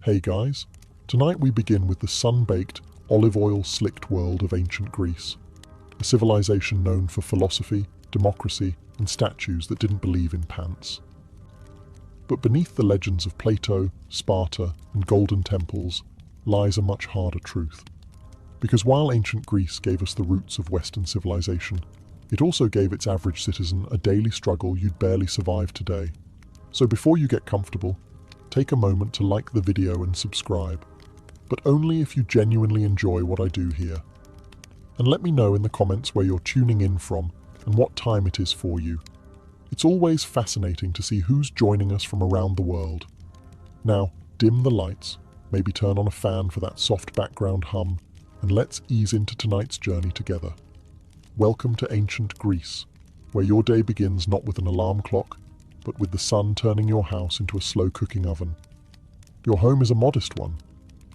Hey guys, tonight we begin with the sun-baked, olive oil-slicked world of ancient Greece, a civilization known for philosophy, democracy, and statues that didn't believe in pants. But beneath the legends of Plato, Sparta, and golden temples lies a much harder truth. Because while ancient Greece gave us the roots of Western civilization, it also gave its average citizen a daily struggle you'd barely survive today. So before you get comfortable, take a moment to like the video and subscribe, but only if you genuinely enjoy what I do here. And let me know in the comments where you're tuning in from and what time it is for you. It's always fascinating to see who's joining us from around the world. Now, dim the lights, maybe turn on a fan for that soft background hum, and let's ease into tonight's journey together. Welcome to ancient Greece, where your day begins not with an alarm clock, but with the sun turning your house into a slow-cooking oven. Your home is a modest one,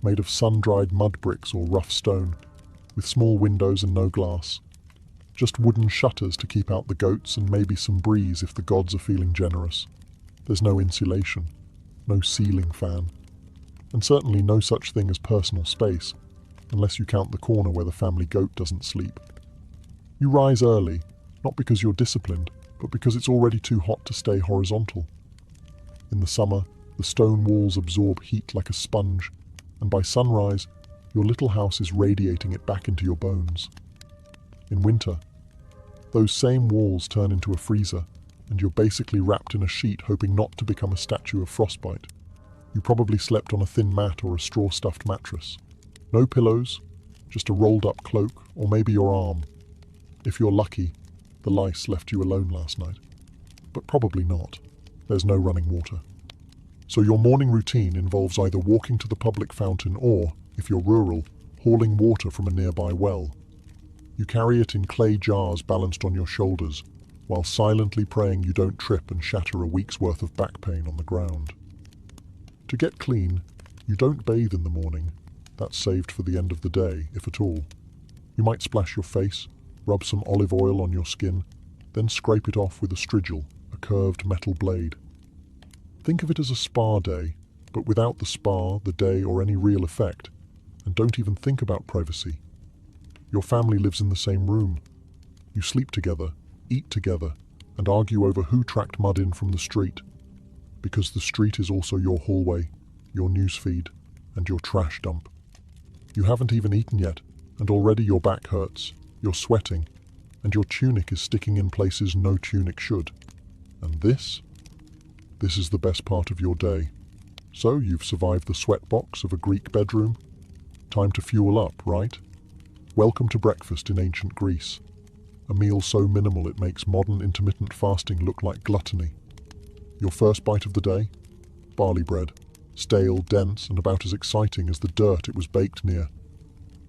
made of sun-dried mud bricks or rough stone, with small windows and no glass. Just wooden shutters to keep out the goats and maybe some breeze if the gods are feeling generous. There's no insulation, no ceiling fan, and certainly no such thing as personal space, unless you count the corner where the family goat doesn't sleep. You rise early, not because you're disciplined, but because it's already too hot to stay horizontal. In the summer, the stone walls absorb heat like a sponge, and by sunrise, your little house is radiating it back into your bones. In winter, those same walls turn into a freezer, and you're basically wrapped in a sheet hoping not to become a statue of frostbite. You probably slept on a thin mat or a straw-stuffed mattress. No pillows, just a rolled-up cloak, or maybe your arm. If you're lucky, the lice left you alone last night. But probably not. There's no running water. So your morning routine involves either walking to the public fountain or, if you're rural, hauling water from a nearby well. You carry it in clay jars balanced on your shoulders, while silently praying you don't trip and shatter a week's worth of back pain on the ground. To get clean, you don't bathe in the morning. That's saved for the end of the day, if at all. You might splash your face, rub some olive oil on your skin, then scrape it off with a strigil, a curved metal blade. Think of it as a spa day, but without the spa, the day, or any real effect, and don't even think about privacy. Your family lives in the same room. You sleep together, eat together, and argue over who tracked mud in from the street, because the street is also your hallway, your newsfeed, and your trash dump. You haven't even eaten yet, and already your back hurts. You're sweating, and your tunic is sticking in places no tunic should. And this is the best part of your day. So you've survived the sweatbox of a Greek bedroom? Time to fuel up, right? Welcome to breakfast in ancient Greece. A meal so minimal it makes modern intermittent fasting look like gluttony. Your first bite of the day? Barley bread. Stale, dense, and about as exciting as the dirt it was baked near.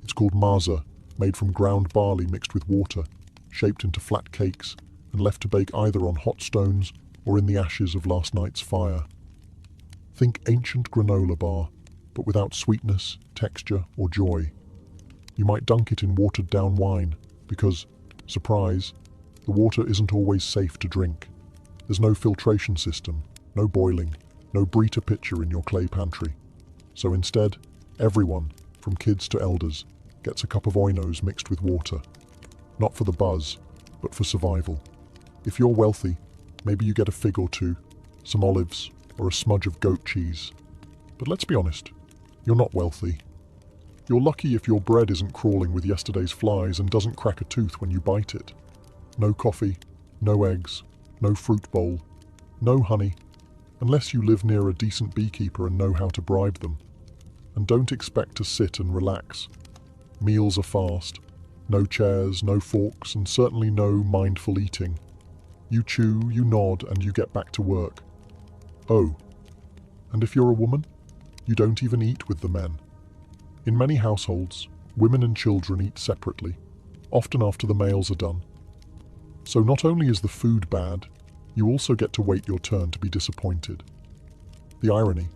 It's called maza, made from ground barley mixed with water, shaped into flat cakes, and left to bake either on hot stones or in the ashes of last night's fire. Think ancient granola bar, but without sweetness, texture, or joy. You might dunk it in watered-down wine, because, surprise, the water isn't always safe to drink. There's no filtration system, no boiling, no Brita pitcher in your clay pantry. So instead, everyone, from kids to elders, gets a cup of oinos mixed with water. Not for the buzz, but for survival. If you're wealthy, maybe you get a fig or two, some olives, or a smudge of goat cheese. But let's be honest, you're not wealthy. You're lucky if your bread isn't crawling with yesterday's flies and doesn't crack a tooth when you bite it. No coffee, no eggs, no fruit bowl, no honey, unless you live near a decent beekeeper and know how to bribe them. And don't expect to sit and relax. Meals are fast. No chairs, no forks, and certainly no mindful eating. You chew, you nod, and you get back to work. Oh, and if you're a woman, you don't even eat with the men. In many households, women and children eat separately, often after the males are done. So not only is the food bad, you also get to wait your turn to be disappointed. The irony: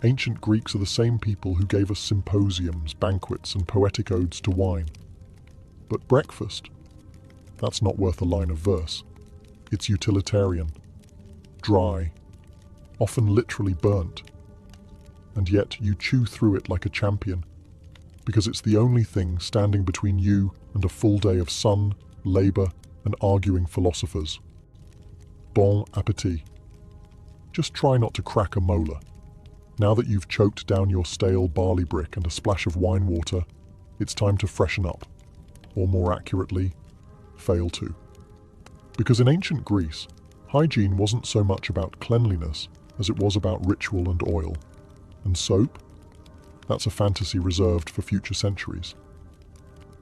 ancient Greeks are the same people who gave us symposiums, banquets, and poetic odes to wine. But breakfast? That's not worth a line of verse. It's utilitarian, dry, often literally burnt. and yet you chew through it like a champion, because it's the only thing standing between you and a full day of sun, labor, and arguing philosophers. Bon appétit. Just try not to crack a molar. Now that you've choked down your stale barley brick and a splash of wine water, it's time to freshen up, or more accurately, fail to. Because in ancient Greece, hygiene wasn't so much about cleanliness as it was about ritual and oil. And soap? That's a fantasy reserved for future centuries.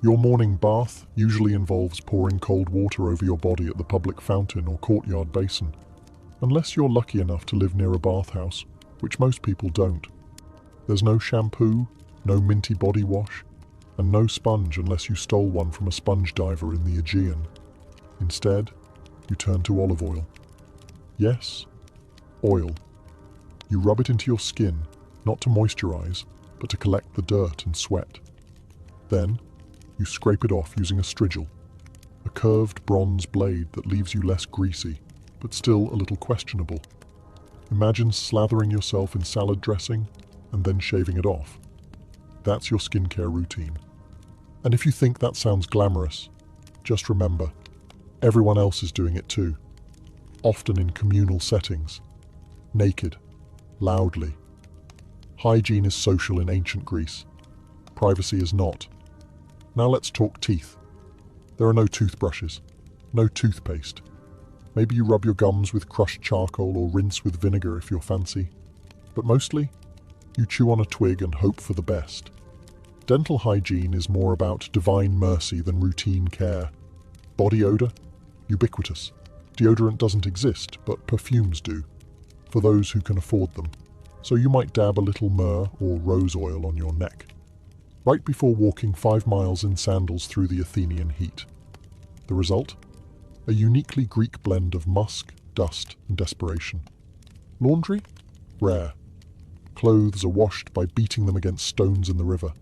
Your morning bath usually involves pouring cold water over your body at the public fountain or courtyard basin, unless you're lucky enough to live near a bathhouse, which most people don't. There's no shampoo, no minty body wash, and no sponge unless you stole one from a sponge diver in the Aegean. Instead, you turn to olive oil. Yes, oil. You rub it into your skin, not to moisturize, but to collect the dirt and sweat. Then, you scrape it off using a strigil, a curved bronze blade that leaves you less greasy, but still a little questionable. Imagine slathering yourself in salad dressing and then shaving it off. That's your skincare routine. And if you think that sounds glamorous, just remember, everyone else is doing it too, often in communal settings, naked, loudly. Hygiene is social in ancient Greece. Privacy is not. Now let's talk teeth. There are no toothbrushes, no toothpaste. Maybe you rub your gums with crushed charcoal or rinse with vinegar if you're fancy. But mostly, you chew on a twig and hope for the best. Dental hygiene is more about divine mercy than routine care. Body odor? Ubiquitous. Deodorant doesn't exist, but perfumes do, for those who can afford them. So you might dab a little myrrh or rose oil on your neck, right before walking 5 miles in sandals through the Athenian heat. The result? A uniquely Greek blend of musk, dust, and desperation. Laundry? Rare. Clothes are washed by beating them against stones in the river.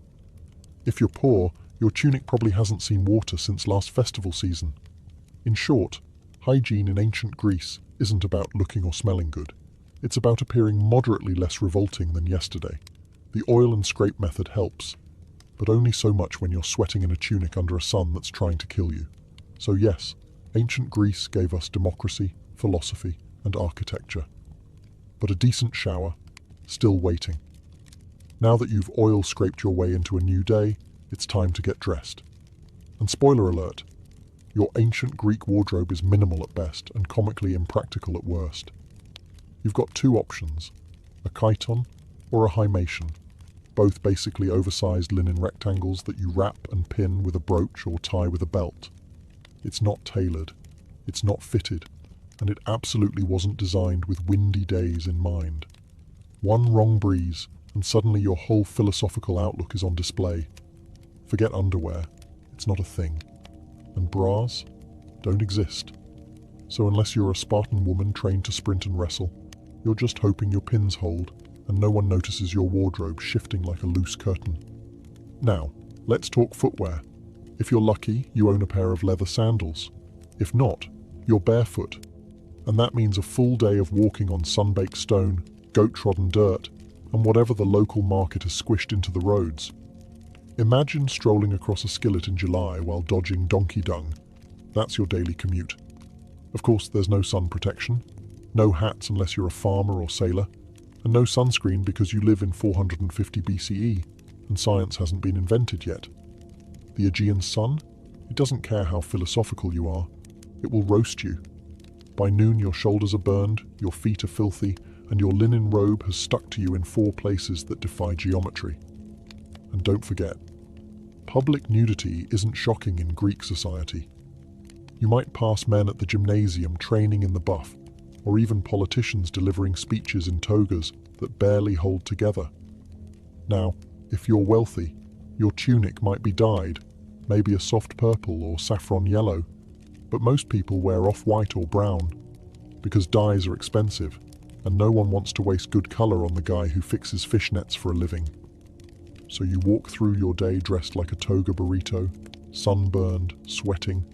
If you're poor, your tunic probably hasn't seen water since last festival season. In short, hygiene in ancient Greece isn't about looking or smelling good. It's about appearing moderately less revolting than yesterday. The oil and scrape method helps, but only so much when you're sweating in a tunic under a sun that's trying to kill you. So yes, ancient Greece gave us democracy, philosophy, and architecture. But a decent shower, still waiting. Now that you've oil scraped your way into a new day, it's time to get dressed. And spoiler alert, your ancient Greek wardrobe is minimal at best and comically impractical at worst. You've got 2 options, a chiton or a hymation, both basically oversized linen rectangles that you wrap and pin with a brooch or tie with a belt. It's not tailored, it's not fitted, and it absolutely wasn't designed with windy days in mind. One wrong breeze, and suddenly your whole philosophical outlook is on display. Forget underwear, it's not a thing. And bras don't exist. So unless you're a Spartan woman trained to sprint and wrestle, you're just hoping your pins hold and no one notices your wardrobe shifting like a loose curtain. Now, let's talk footwear. If you're lucky, you own a pair of leather sandals. If not, you're barefoot. And that means a full day of walking on sun-baked stone, goat-trodden dirt, and whatever the local market has squished into the roads. Imagine strolling across a skillet in July while dodging donkey dung. That's your daily commute. Of course, there's no sun protection, no hats unless you're a farmer or sailor, and no sunscreen because you live in 450 BCE, and science hasn't been invented yet. The Aegean sun? It doesn't care how philosophical you are. It will roast you. By noon, your shoulders are burned, your feet are filthy, and your linen robe has stuck to you in 4 places that defy geometry. And don't forget, public nudity isn't shocking in Greek society. You might pass men at the gymnasium training in the buff, or even politicians delivering speeches in togas that barely hold together. Now, if you're wealthy, your tunic might be dyed, maybe a soft purple or saffron yellow, but most people wear off-white or brown, because dyes are expensive, and no one wants to waste good color on the guy who fixes fishnets for a living. So you walk through your day dressed like a toga burrito, sunburned, sweating,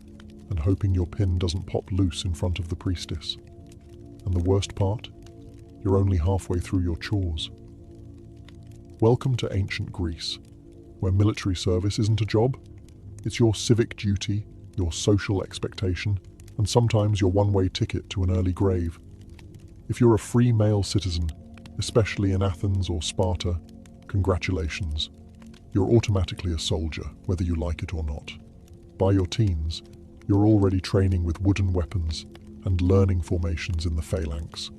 and hoping your pin doesn't pop loose in front of the priestess. And the worst part? You're only halfway through your chores. Welcome to ancient Greece, where military service isn't a job. It's your civic duty, your social expectation, and sometimes your one-way ticket to an early grave. If you're a free male citizen, especially in Athens or Sparta, congratulations. You're automatically a soldier, whether you like it or not. By your teens, you're already training with wooden weapons and learning formations in the phalanx,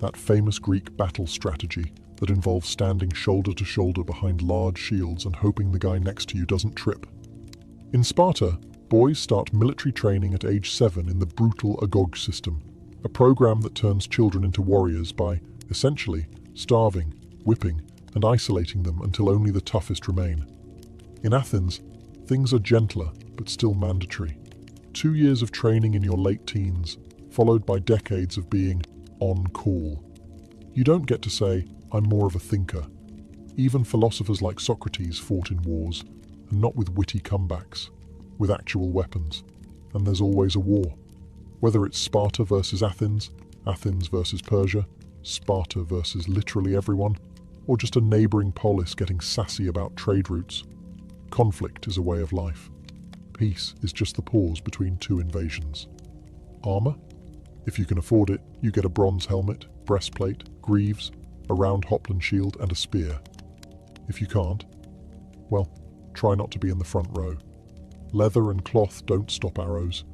that famous Greek battle strategy that involves standing shoulder to shoulder behind large shields and hoping the guy next to you doesn't trip. In Sparta, boys start military training at age 7 in the brutal Agog system, a program that turns children into warriors by, essentially, starving, whipping, and isolating them until only the toughest remain. In Athens, things are gentler but still mandatory. 2 years of training in your late teens, followed by decades of being on call. You don't get to say, I'm more of a thinker. Even philosophers like Socrates fought in wars, and not with witty comebacks, with actual weapons. And there's always a war. Whether it's Sparta versus Athens, Athens versus Persia, Sparta versus literally everyone, or just a neighboring polis getting sassy about trade routes. Conflict is a way of life. Peace is just the pause between two invasions. Armor? If you can afford it, you get a bronze helmet, breastplate, greaves, a round Hopland shield, and a spear. If you can't, well, try not to be in the front row. Leather and cloth don't stop arrows.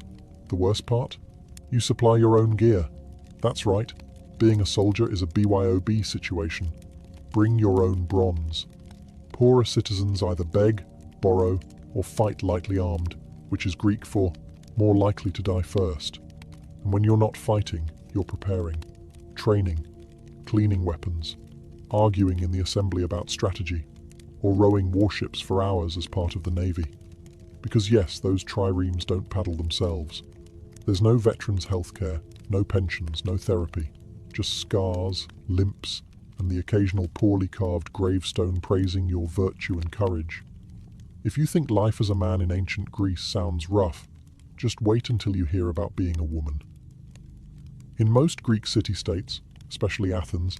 The worst part? You supply your own gear. That's right, being a soldier is a BYOB situation. Bring your own bronze. Poorer citizens either beg, borrow, or fight lightly armed, which is Greek for more likely to die first. And when you're not fighting, you're preparing, training, cleaning weapons, arguing in the assembly about strategy, or rowing warships for hours as part of the navy. Because yes, those triremes don't paddle themselves. There's no veterans' healthcare, no pensions, no therapy, just scars, limps, and the occasional poorly carved gravestone praising your virtue and courage. If you think life as a man in ancient Greece sounds rough, just wait until you hear about being a woman. In most Greek city-states, especially Athens,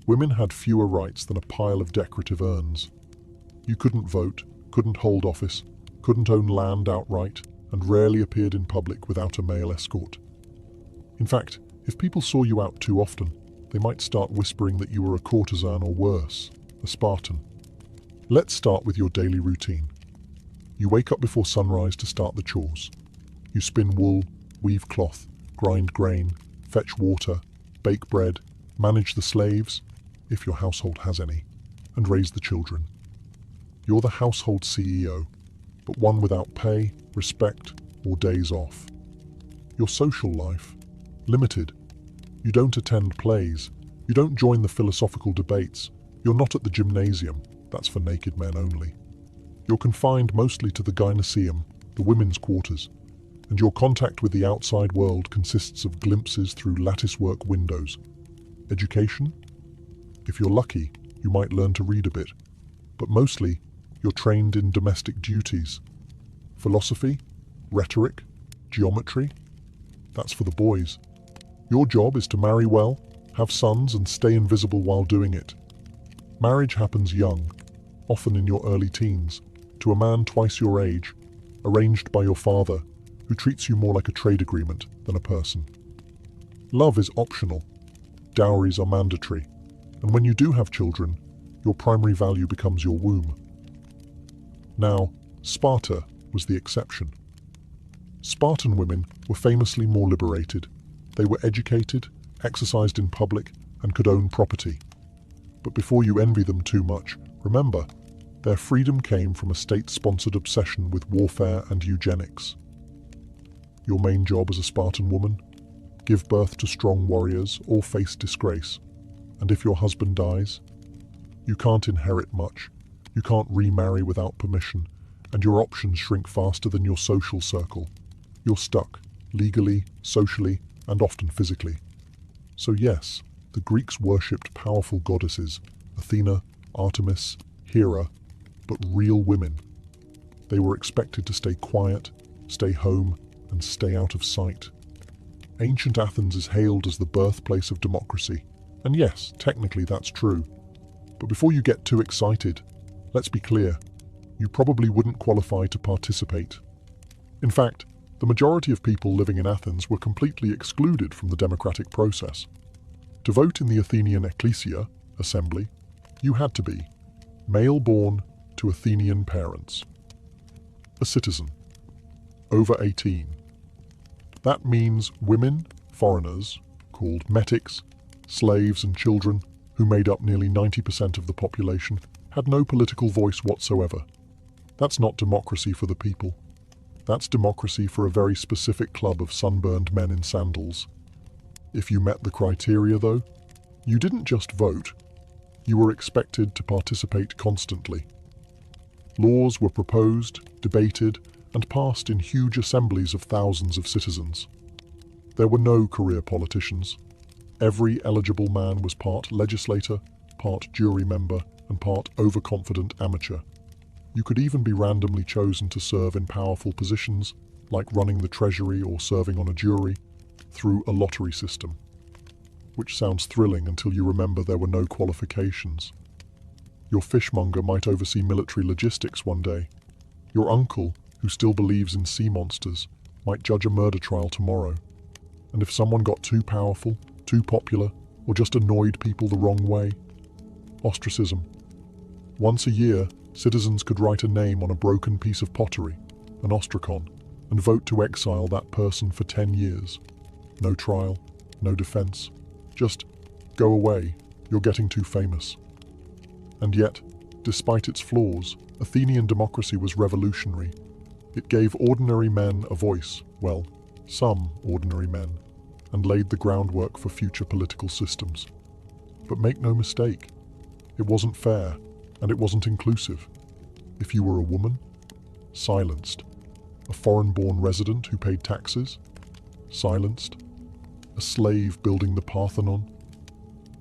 women had fewer rights than a pile of decorative urns. You couldn't vote, couldn't hold office, couldn't own land outright, and rarely appeared in public without a male escort. In fact, if people saw you out too often, they might start whispering that you were a courtesan or worse, a Spartan. Let's start with your daily routine. You wake up before sunrise to start the chores. You spin wool, weave cloth, grind grain, fetch water, bake bread, manage the slaves, if your household has any, and raise the children. You're the household CEO, but one without pay, respect, or days off. Your social life? Limited. You don't attend plays. You don't join the philosophical debates. You're not at the gymnasium. That's for naked men only. You're confined mostly to the gynoeceum, the women's quarters, and your contact with the outside world consists of glimpses through latticework windows. Education? If you're lucky, you might learn to read a bit, but mostly you're trained in domestic duties. Philosophy? Rhetoric? Geometry? That's for the boys. Your job is to marry well, have sons, and stay invisible while doing it. Marriage happens young, often in your early teens, to a man twice your age, arranged by your father, who treats you more like a trade agreement than a person. Love is optional. Dowries are mandatory. And when you do have children, your primary value becomes your womb. Now, Sparta was the exception. Spartan women were famously more liberated. They were educated, exercised in public, and could own property. But before you envy them too much, remember, their freedom came from a state-sponsored obsession with warfare and eugenics. Your main job as a Spartan woman? Give birth to strong warriors or face disgrace. And if your husband dies? You can't inherit much. You can't remarry without permission, and your options shrink faster than your social circle. You're stuck, legally, socially, and often physically. So yes, the Greeks worshipped powerful goddesses, Athena, Artemis, Hera, but real women. They were expected to stay quiet, stay home, and stay out of sight. Ancient Athens is hailed as the birthplace of democracy, and yes, technically that's true. But before you get too excited, let's be clear, you probably wouldn't qualify to participate. In fact, the majority of people living in Athens were completely excluded from the democratic process. To vote in the Athenian Ecclesia, assembly, you had to be male born to Athenian parents, a citizen, over 18. That means women, foreigners, called metics, slaves and children, who made up nearly 90% of the population, had no political voice whatsoever. That's not democracy for the people. That's democracy for a very specific club of sunburned men in sandals. If you met the criteria, though, you didn't just vote. You were expected to participate constantly. Laws were proposed, debated, and passed in huge assemblies of thousands of citizens. There were no career politicians. Every eligible man was part legislator, part jury member, and part overconfident amateur. You could even be randomly chosen to serve in powerful positions, like running the treasury or serving on a jury, through a lottery system. Which sounds thrilling until you remember there were no qualifications. Your fishmonger might oversee military logistics one day. Your uncle, who still believes in sea monsters, might judge a murder trial tomorrow. And if someone got too powerful, too popular, or just annoyed people the wrong way, ostracism. Once a year, citizens could write a name on a broken piece of pottery, an ostracon, and vote to exile that person for 10 years. No trial, no defense. Just go away, you're getting too famous. And yet, despite its flaws, Athenian democracy was revolutionary. It gave ordinary men a voice, well, some ordinary men, and laid the groundwork for future political systems. But make no mistake, it wasn't fair, and it wasn't inclusive. If you were a woman, silenced. A foreign-born resident who paid taxes, silenced. A slave building the Parthenon,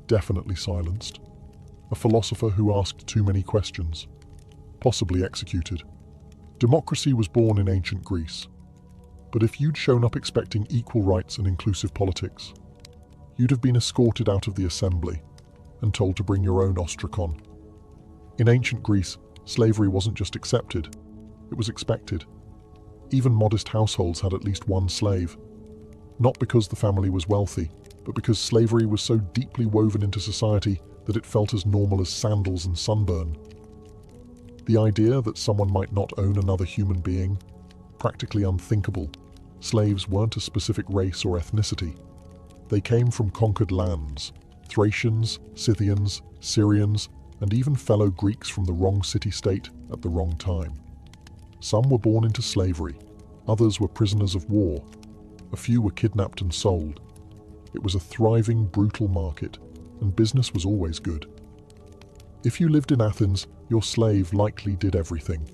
definitely silenced. A philosopher who asked too many questions, possibly executed. Democracy was born in ancient Greece. But if you'd shown up expecting equal rights and inclusive politics, you'd have been escorted out of the assembly and told to bring your own ostracon. In ancient Greece, slavery wasn't just accepted, it was expected. Even modest households had at least one slave. Not because the family was wealthy, but because slavery was so deeply woven into society that it felt as normal as sandals and sunburn. The idea that someone might not own another human being, practically unthinkable. Slaves weren't a specific race or ethnicity. They came from conquered lands, Thracians, Scythians, Syrians, and even fellow Greeks from the wrong city-state at the wrong time. Some were born into slavery, others were prisoners of war, a few were kidnapped and sold. It was a thriving, brutal market, and business was always good. If you lived in Athens, your slave likely did everything.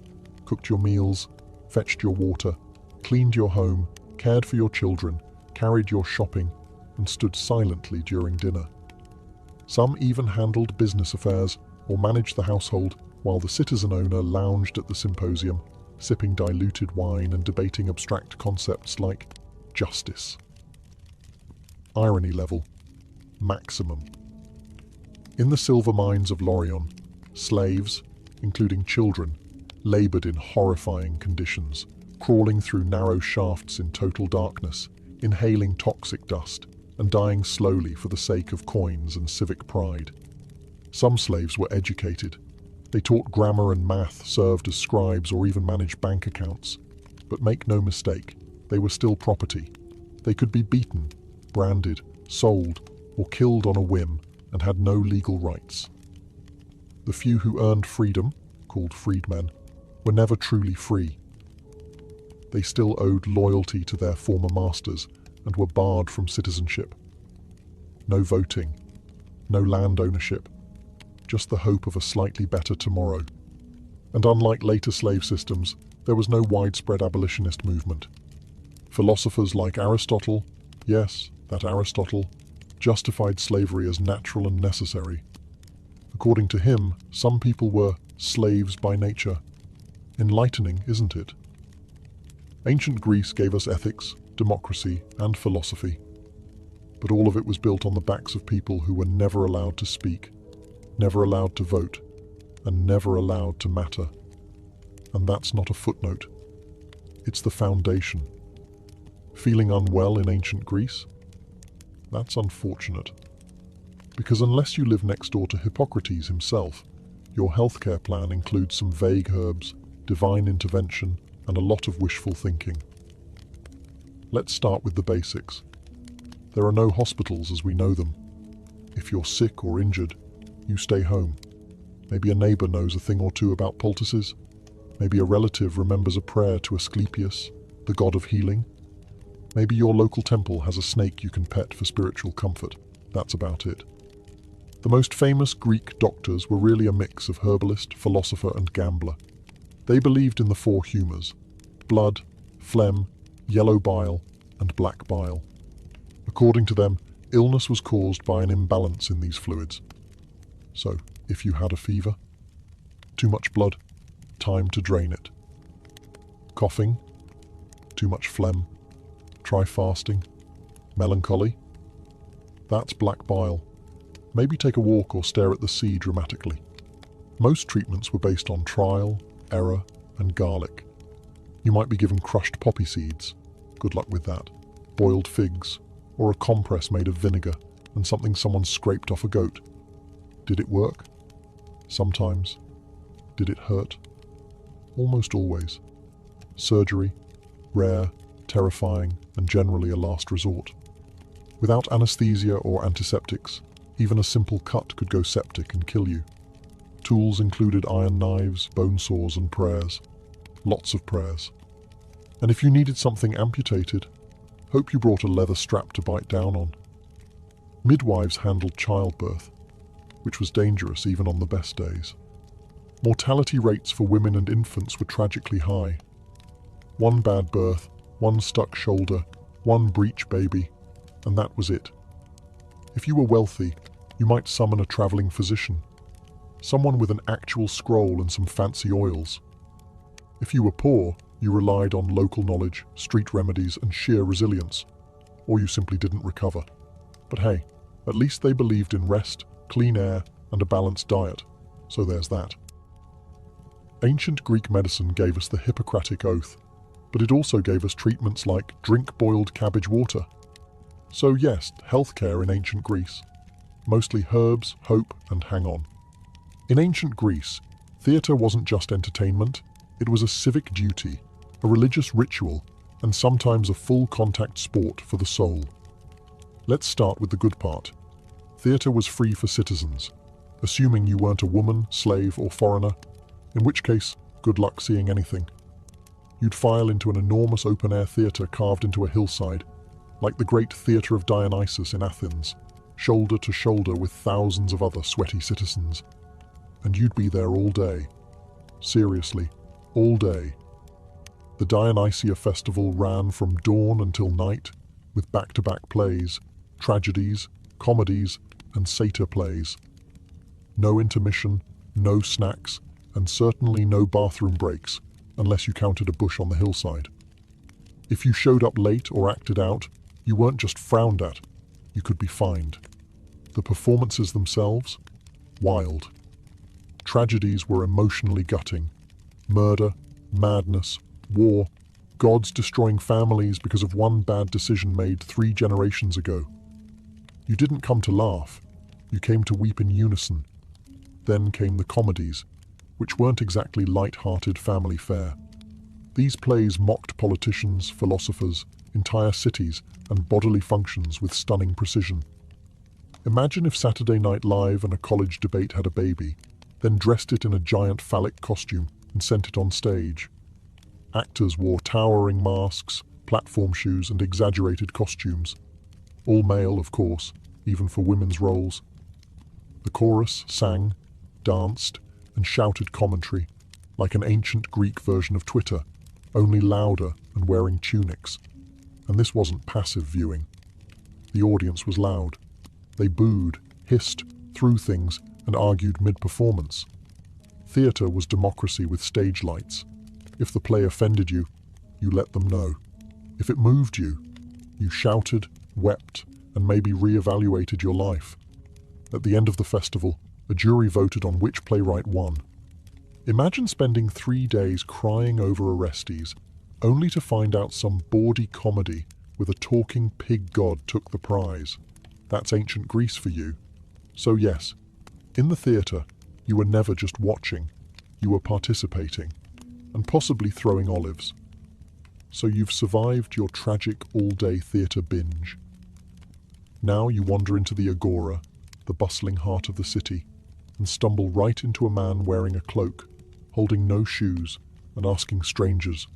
Cooked your meals, fetched your water, cleaned your home, cared for your children, carried your shopping, and stood silently during dinner. Some even handled business affairs or managed the household while the citizen owner lounged at the symposium, sipping diluted wine and debating abstract concepts like justice. Irony level, maximum. In the silver mines of Laurion, slaves, including children, labored in horrifying conditions, crawling through narrow shafts in total darkness, inhaling toxic dust, and dying slowly for the sake of coins and civic pride. Some slaves were educated. They taught grammar and math, served as scribes, or even managed bank accounts. But make no mistake, they were still property. They could be beaten, branded, sold, or killed on a whim and had no legal rights. The few who earned freedom, called freedmen, were never truly free. They still owed loyalty to their former masters and were barred from citizenship. No voting, no land ownership, just the hope of a slightly better tomorrow. And unlike later slave systems, there was no widespread abolitionist movement. Philosophers like Aristotle, yes, that Aristotle, justified slavery as natural and necessary. According to him, some people were slaves by nature. Enlightening, isn't it? Ancient Greece gave us ethics, democracy, and philosophy. But all of it was built on the backs of people who were never allowed to speak. never allowed to vote, and never allowed to matter. And that's not a footnote. It's the foundation. Feeling unwell in ancient Greece? That's unfortunate. Because unless you live next door to Hippocrates himself, your healthcare plan includes some vague herbs, divine intervention, and a lot of wishful thinking. Let's start with the basics. There are no hospitals as we know them. If you're sick or injured, you stay home. Maybe a neighbor knows a thing or two about poultices. Maybe a relative remembers a prayer to Asclepius, the god of healing. Maybe your local temple has a snake you can pet for spiritual comfort. That's about it. The most famous Greek doctors were really a mix of herbalist, philosopher, and gambler. They believed in the four humours: blood, phlegm, yellow bile, and black bile. According to them, illness was caused by an imbalance in these fluids. So, if you had a fever, too much blood, time to drain it. Coughing, too much phlegm, try fasting. Melancholy, that's black bile. Maybe take a walk or stare at the sea dramatically. Most treatments were based on trial, error, and garlic. You might be given crushed poppy seeds, good luck with that, boiled figs, or a compress made of vinegar and something someone scraped off a goat. Did it work? Sometimes. Did it hurt? Almost always. Surgery, rare, terrifying, and generally a last resort. Without anesthesia or antiseptics, even a simple cut could go septic and kill you. Tools included iron knives, bone saws, and prayers. Lots of prayers. And if you needed something amputated, hope you brought a leather strap to bite down on. Midwives handled childbirth, which was dangerous even on the best days. Mortality rates for women and infants were tragically high. One bad birth, one stuck shoulder, one breech baby, and that was it. If you were wealthy, you might summon a traveling physician, someone with an actual scroll and some fancy oils. If you were poor, you relied on local knowledge, street remedies, and sheer resilience, or you simply didn't recover. But hey, at least they believed in rest, clean air, and a balanced diet, so there's that. Ancient Greek medicine gave us the Hippocratic Oath, but it also gave us treatments like drink boiled cabbage water. So yes, healthcare in ancient Greece. Mostly herbs, hope, and hang on. In ancient Greece, theatre wasn't just entertainment, it was a civic duty, a religious ritual, and sometimes a full-contact sport for the soul. Let's start with the good part. Theatre was free for citizens, assuming you weren't a woman, slave, or foreigner, in which case, good luck seeing anything. You'd file into an enormous open-air theatre carved into a hillside, like the great Theatre of Dionysus in Athens, shoulder to shoulder with thousands of other sweaty citizens. And you'd be there all day. Seriously, all day. The Dionysia festival ran from dawn until night, with back-to-back plays, tragedies, comedies, and satyr plays. No intermission, no snacks, and certainly no bathroom breaks, unless you counted a bush on the hillside. If you showed up late or acted out, you weren't just frowned at, you could be fined. The performances themselves? Wild. Tragedies were emotionally gutting. Murder, madness, war, gods destroying families because of one bad decision made 3 generations ago. You didn't come to laugh, you came to weep in unison. Then came the comedies, which weren't exactly light-hearted family fare. These plays mocked politicians, philosophers, entire cities, and bodily functions with stunning precision. Imagine if Saturday Night Live and a college debate had a baby, then dressed it in a giant phallic costume and sent it on stage. Actors wore towering masks, platform shoes, and exaggerated costumes. All male, of course, even for women's roles. The chorus sang, danced, and shouted commentary, like an ancient Greek version of Twitter, only louder and wearing tunics. And this wasn't passive viewing. The audience was loud. They booed, hissed, threw things, and argued mid-performance. Theatre was democracy with stage lights. If the play offended you, you let them know. If it moved you, you shouted, wept, and maybe re-evaluated your life. At the end of the festival, A jury voted on which playwright won. Imagine spending 3 days crying over Orestes, only to find out some bawdy comedy with a talking pig god took the prize. That's ancient Greece for you. So yes, in the theatre, you were never just watching, you were participating, and possibly throwing olives. So you've survived your tragic all-day theatre binge. Now you wander into the Agora, the bustling heart of the city, and stumble right into a man wearing a cloak, holding no shoes, and asking strangers,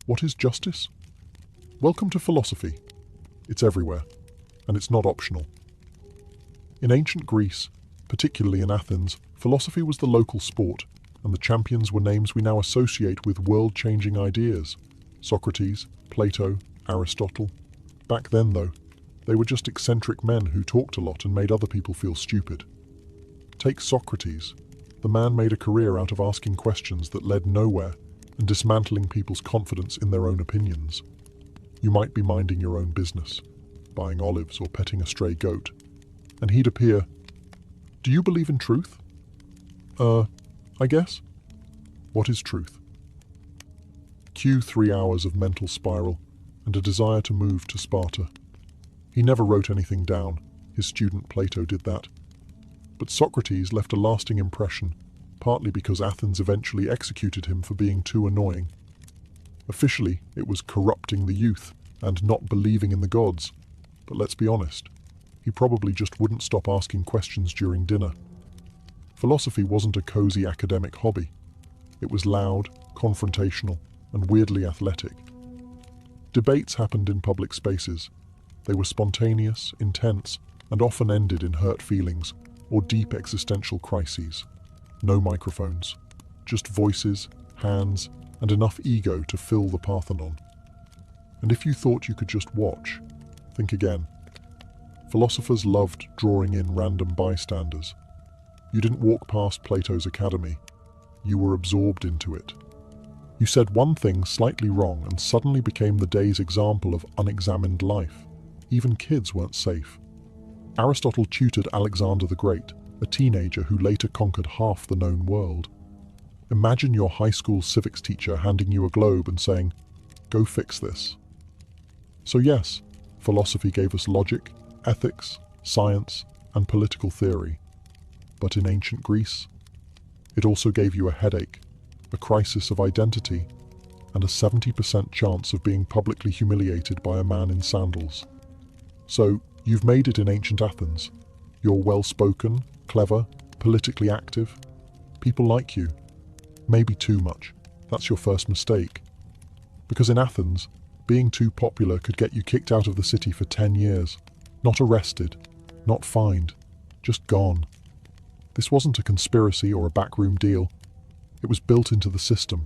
"What is justice?" Welcome to philosophy. It's everywhere, and it's not optional. In ancient Greece, particularly in Athens, philosophy was the local sport, and the champions were names we now associate with world-changing ideas. Socrates, Plato, Aristotle. Back then, though, they were just eccentric men who talked a lot and made other people feel stupid. Take Socrates. The man made a career out of asking questions that led nowhere and dismantling people's confidence in their own opinions. You might be minding your own business, buying olives or petting a stray goat, and he'd appear, "Do you believe in truth?" I guess. What is truth? Cue 3 hours of mental spiral and a desire to move to Sparta. He never wrote anything down. His student Plato did that. But Socrates left a lasting impression, partly because Athens eventually executed him for being too annoying. Officially, it was corrupting the youth and not believing in the gods. But let's be honest, he probably just wouldn't stop asking questions during dinner. Philosophy wasn't a cozy academic hobby. It was loud, confrontational, and weirdly athletic. Debates happened in public spaces. They were spontaneous, intense, and often ended in hurt feelings or deep existential crises. No microphones, just voices, hands, and enough ego to fill the Parthenon. And if you thought you could just watch, think again. Philosophers loved drawing in random bystanders. You didn't walk past Plato's academy. You were absorbed into it. You said one thing slightly wrong and suddenly became the day's example of unexamined life. Even kids weren't safe. Aristotle tutored Alexander the Great, a teenager who later conquered half the known world. Imagine your high school civics teacher handing you a globe and saying, "Go fix this." So yes, philosophy gave us logic, ethics, science, and political theory. But in ancient Greece, it also gave you a headache, a crisis of identity, and a 70% chance of being publicly humiliated by a man in sandals. So, you've made it in ancient Athens. You're well-spoken, clever, politically active. People like you. Maybe too much. That's your first mistake. Because in Athens, being too popular could get you kicked out of the city for 10 years. Not arrested, not fined, just gone. This wasn't a conspiracy or a backroom deal. It was built into the system.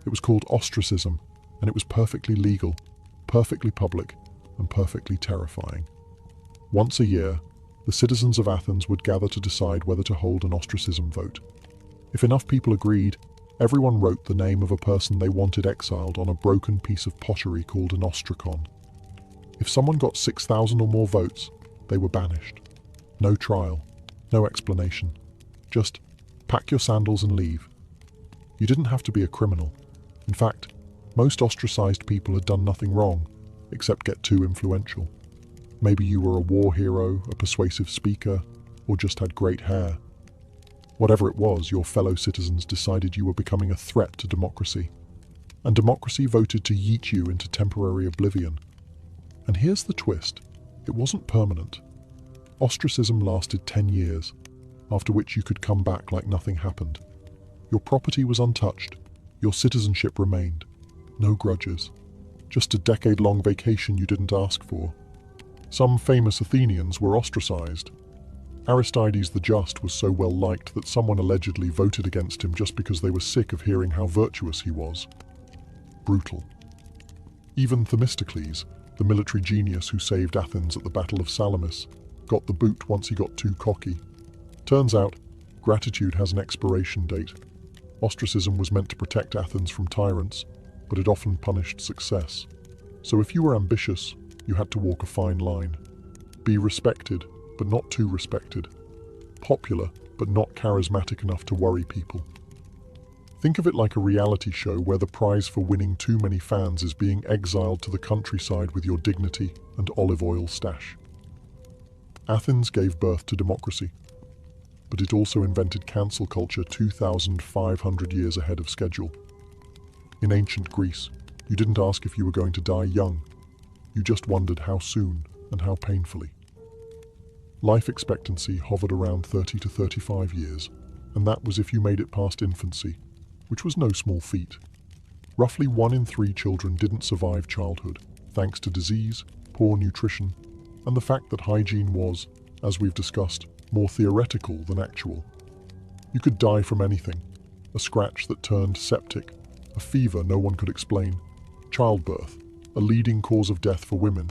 It was called ostracism, and it was perfectly legal, perfectly public, and perfectly terrifying. Once a year, the citizens of Athens would gather to decide whether to hold an ostracism vote. If enough people agreed, everyone wrote the name of a person they wanted exiled on a broken piece of pottery called an ostracon. If someone got 6,000 or more votes, they were banished. No trial, no explanation. Just pack your sandals and leave. You didn't have to be a criminal. In fact, most ostracized people had done nothing wrong, except get too influential. Maybe you were a war hero, a persuasive speaker, or just had great hair. Whatever it was, your fellow citizens decided you were becoming a threat to democracy. And democracy voted to yeet you into temporary oblivion. And here's the twist. It wasn't permanent. Ostracism lasted 10 years, after which you could come back like nothing happened. Your property was untouched. Your citizenship remained. No grudges. Just a decade-long vacation you didn't ask for. Some famous Athenians were ostracized. Aristides the Just was so well liked that someone allegedly voted against him just because they were sick of hearing how virtuous he was. Brutal. Even Themistocles, the military genius who saved Athens at the Battle of Salamis, got the boot once he got too cocky. Turns out, gratitude has an expiration date. Ostracism was meant to protect Athens from tyrants, but it often punished success. So if you were ambitious, you had to walk a fine line. Be respected, but not too respected. Popular, but not charismatic enough to worry people. Think of it like a reality show where the prize for winning too many fans is being exiled to the countryside with your dignity and olive oil stash. Athens gave birth to democracy, but it also invented cancel culture 2,500 years ahead of schedule. In ancient Greece, you didn't ask if you were going to die young. You just wondered how soon and how painfully. Life expectancy hovered around 30 to 35 years, and that was if you made it past infancy, which was no small feat. Roughly 1 in 3 children didn't survive childhood, thanks to disease, poor nutrition, and the fact that hygiene was, as we've discussed, more theoretical than actual. You could die from anything: a scratch that turned septic, a fever no one could explain, childbirth, a leading cause of death for women,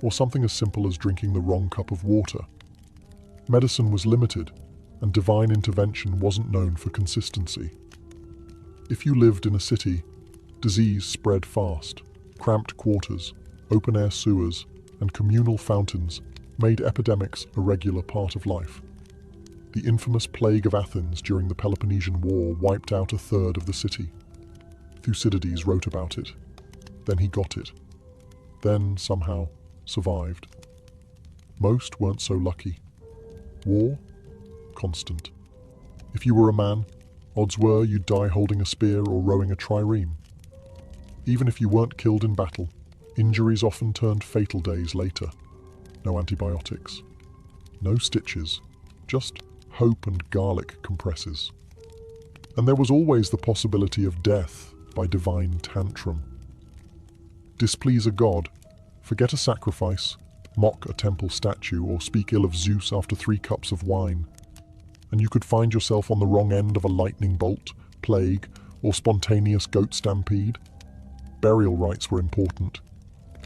or something as simple as drinking the wrong cup of water. Medicine was limited, and divine intervention wasn't known for consistency. If you lived in a city, disease spread fast. Cramped quarters, open-air sewers, and communal fountains made epidemics a regular part of life. The infamous plague of Athens during the Peloponnesian War wiped out 1/3 of the city. Thucydides wrote about it. Then he got it. Then, somehow, survived. Most weren't so lucky. War? Constant. If you were a man, odds were you'd die holding a spear or rowing a trireme. Even if you weren't killed in battle, injuries often turned fatal days later. No antibiotics. No stitches. Just hope and garlic compresses. And there was always the possibility of death by divine tantrum. Displease a god, forget a sacrifice, mock a temple statue, or speak ill of Zeus after 3 cups of wine, and you could find yourself on the wrong end of a lightning bolt, plague, or spontaneous goat stampede. Burial rites were important.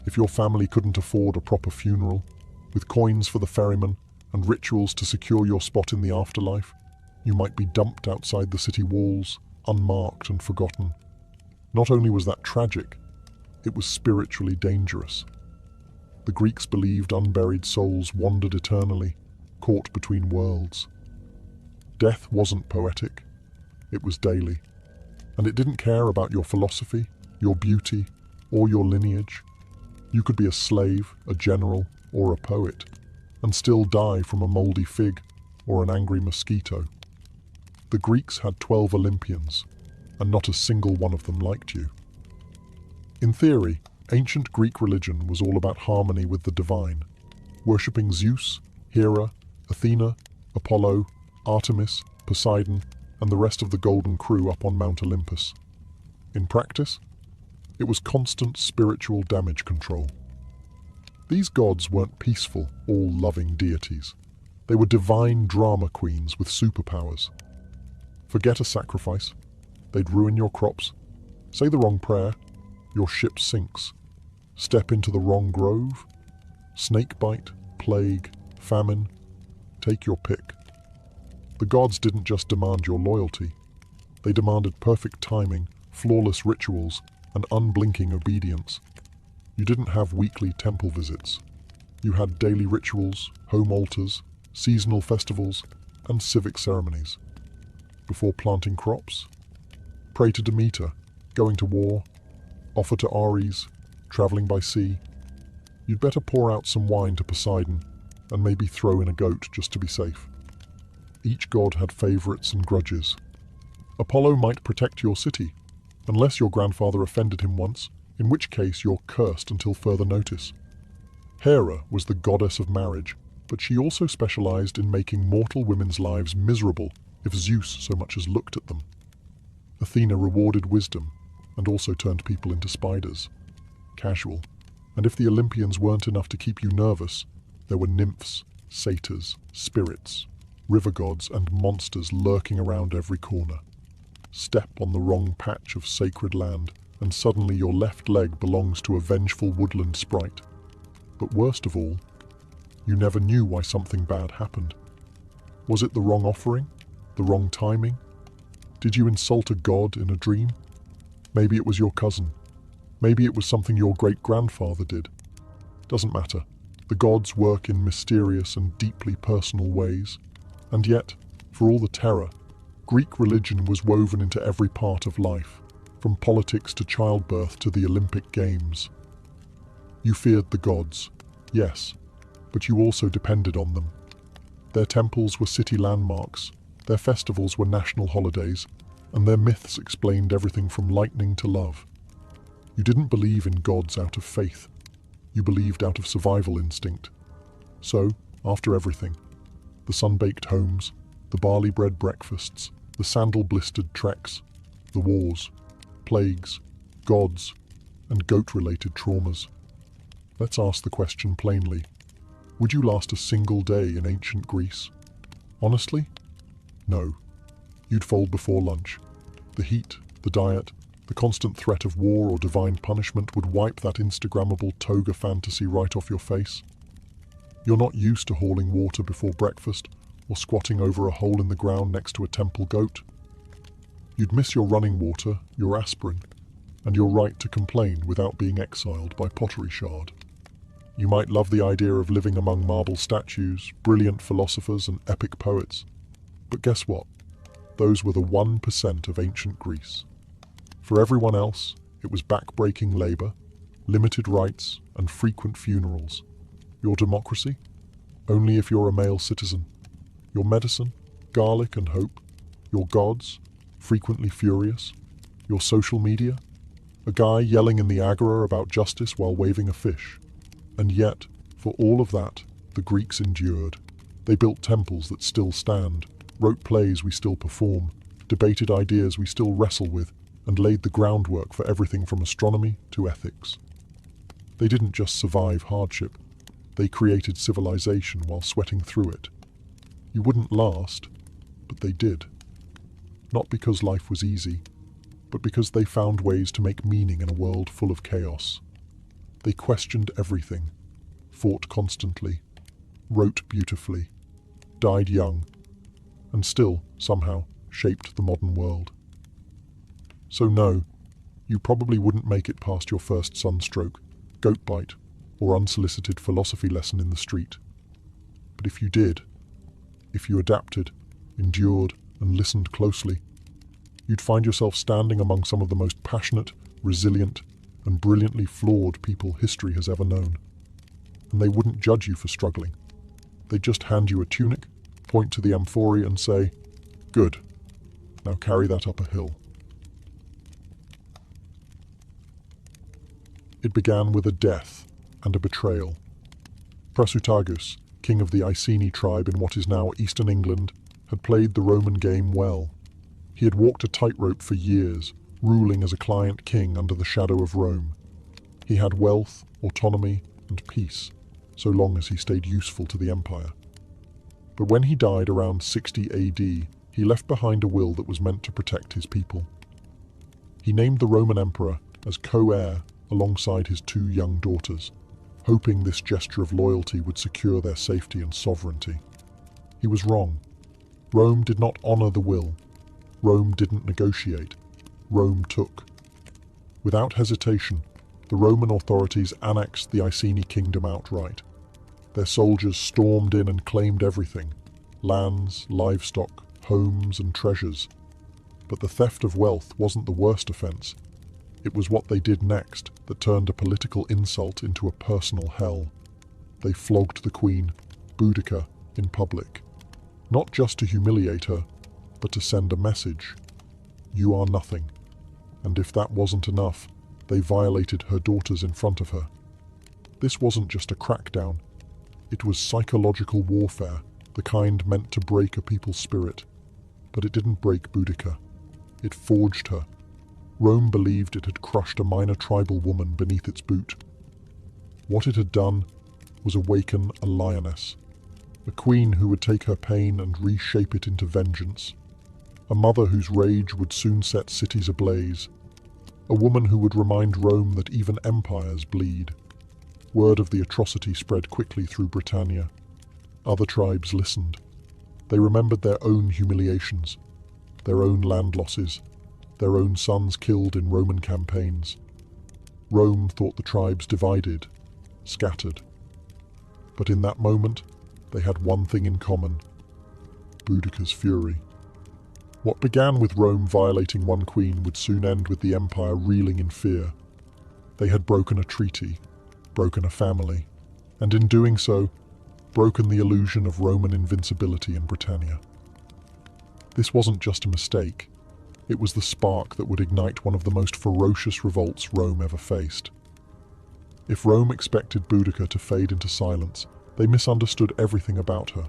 If your family couldn't afford a proper funeral, with coins for the ferryman and rituals to secure your spot in the afterlife, you might be dumped outside the city walls, unmarked and forgotten. Not only was that tragic, it was spiritually dangerous. The Greeks believed unburied souls wandered eternally, caught between worlds. Death wasn't poetic, it was daily, and it didn't care about your philosophy, your beauty, or your lineage. You could be a slave, a general, or a poet, and still die from a moldy fig or an angry mosquito. The Greeks had 12 Olympians, and not a single one of them liked you. In theory, ancient Greek religion was all about harmony with the divine, worshipping Zeus, Hera, Athena, Apollo, Artemis, Poseidon, and the rest of the Golden Crew up on Mount Olympus. In practice, it was constant spiritual damage control. These gods weren't peaceful, all-loving deities. They were divine drama queens with superpowers. Forget a sacrifice, they'd ruin your crops. Say the wrong prayer, your ship sinks. Step into the wrong grove, snake bite, plague, famine, take your pick. The gods didn't just demand your loyalty. They demanded perfect timing, flawless rituals, and unblinking obedience. You didn't have weekly temple visits. You had daily rituals, home altars, seasonal festivals, and civic ceremonies. Before planting crops, pray to Demeter, going to war, offer to Ares, traveling by sea. You'd better pour out some wine to Poseidon, and maybe throw in a goat just to be safe. Each god had favorites and grudges. Apollo might protect your city, unless your grandfather offended him once, in which case you're cursed until further notice. Hera was the goddess of marriage, but she also specialized in making mortal women's lives miserable if Zeus so much as looked at them. Athena rewarded wisdom, and also turned people into spiders. Casual. And if the Olympians weren't enough to keep you nervous, there were nymphs, satyrs, spirits, river gods, and monsters lurking around every corner. Step on the wrong patch of sacred land, and suddenly your left leg belongs to a vengeful woodland sprite. But worst of all, you never knew why something bad happened. Was it the wrong offering? The wrong timing? Did you insult a god in a dream? Maybe it was your cousin. Maybe it was something your great-grandfather did. Doesn't matter. The gods work in mysterious and deeply personal ways. And yet, For all the terror, Greek religion was woven into every part of life, from politics to childbirth to the Olympic Games. You feared the gods, yes, but you also depended on them. Their temples were city landmarks, their festivals were national holidays, and their myths explained everything from lightning to love. You didn't believe in gods out of faith. You believed out of survival instinct. So, after everything, the sun-baked homes, the barley-bread breakfasts, the sandal-blistered treks, the wars, plagues, gods, and goat-related traumas. Let's ask the question plainly. Would you last a single day in ancient Greece? Honestly? No. You'd fold before lunch. The heat, the diet, the constant threat of war or divine punishment would wipe that Instagrammable toga fantasy right off your face. You're not used to hauling water before breakfast or squatting over a hole in the ground next to a temple goat. You'd miss your running water, your aspirin, and your right to complain without being exiled by pottery shard. You might love the idea of living among marble statues, brilliant philosophers, and epic poets. But guess what? Those were the 1% of ancient Greece. For everyone else, it was back-breaking labor, limited rights, and frequent funerals. Your democracy? Only if you're a male citizen. Your medicine? Garlic and hope. Your gods? Frequently furious. Your social media? A guy yelling in the agora about justice while waving a fish. And yet, for all of that, the Greeks endured. They built temples that still stand, wrote plays we still perform, debated ideas we still wrestle with, and laid the groundwork for everything from astronomy to ethics. They didn't just survive hardship, they created civilization while sweating through it. You wouldn't last, but they did. Not because life was easy, but because they found ways to make meaning in a world full of chaos. They questioned everything, fought constantly, wrote beautifully, died young, and still, somehow, shaped the modern world. So no, you probably wouldn't make it past your first sunstroke, goat bite, or unsolicited philosophy lesson in the street. But if you did, if you adapted, endured, and listened closely, you'd find yourself standing among some of the most passionate, resilient, and brilliantly flawed people history has ever known. And they wouldn't judge you for struggling. They'd just hand you a tunic, point to the amphorae and say, "Good, now carry that up a hill." It began with a death and a betrayal. Prasutagus, king of the Iceni tribe in what is now eastern England, had played the Roman game well. He had walked a tightrope for years, ruling as a client king under the shadow of Rome. He had wealth, autonomy, and peace, so long as he stayed useful to the empire. But when he died around 60 AD, he left behind a will that was meant to protect his people. He named the Roman emperor as co-heir alongside his 2 young daughters, hoping this gesture of loyalty would secure their safety and sovereignty. He was wrong. Rome did not honor the will. Rome didn't negotiate. Rome took. Without hesitation, the Roman authorities annexed the Iceni kingdom outright. Their soldiers stormed in and claimed everything: lands, livestock, homes, and treasures. But the theft of wealth wasn't the worst offense. It was what they did next that turned a political insult into a personal hell. They flogged the queen, Boudica, in public. Not just to humiliate her, but to send a message. You are nothing. And if that wasn't enough, they violated her daughters in front of her. This wasn't just a crackdown. It was psychological warfare, the kind meant to break a people's spirit. But it didn't break Boudica. It forged her. Rome believed it had crushed a minor tribal woman beneath its boot. What it had done was awaken a lioness, a queen who would take her pain and reshape it into vengeance, a mother whose rage would soon set cities ablaze, a woman who would remind Rome that even empires bleed. Word of the atrocity spread quickly through Britannia. Other tribes listened. They remembered their own humiliations, their own land losses, their own sons killed in Roman campaigns. Rome thought the tribes divided, scattered. But in that moment, they had one thing in common. Boudicca's fury. What began with Rome violating one queen would soon end with the empire reeling in fear. They had broken a treaty, broken a family, and in doing so, broken the illusion of Roman invincibility in Britannia. This wasn't just a mistake, it was the spark that would ignite one of the most ferocious revolts Rome ever faced. If Rome expected Boudica to fade into silence, they misunderstood everything about her.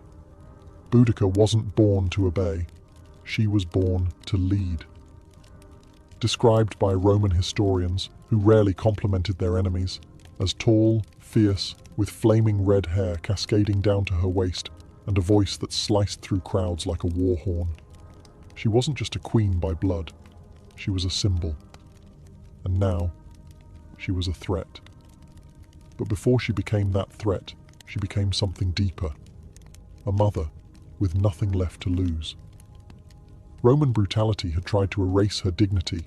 Boudica wasn't born to obey, she was born to lead. Described by Roman historians, who rarely complimented their enemies, as tall, fierce, with flaming red hair cascading down to her waist and a voice that sliced through crowds like a war horn. She wasn't just a queen by blood, she was a symbol. And now, she was a threat. But before she became that threat, she became something deeper. A mother, with nothing left to lose. Roman brutality had tried to erase her dignity,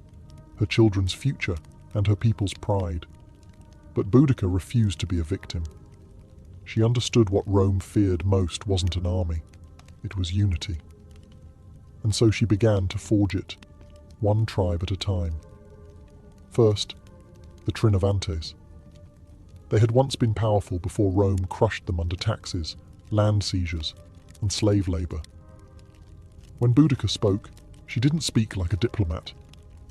her children's future, and her people's pride. But Boudica refused to be a victim. She understood what Rome feared most wasn't an army, it was unity. And so she began to forge it, one tribe at a time. First, the Trinovantes. They had once been powerful before Rome crushed them under taxes, land seizures, and slave labor. When Boudica spoke, she didn't speak like a diplomat.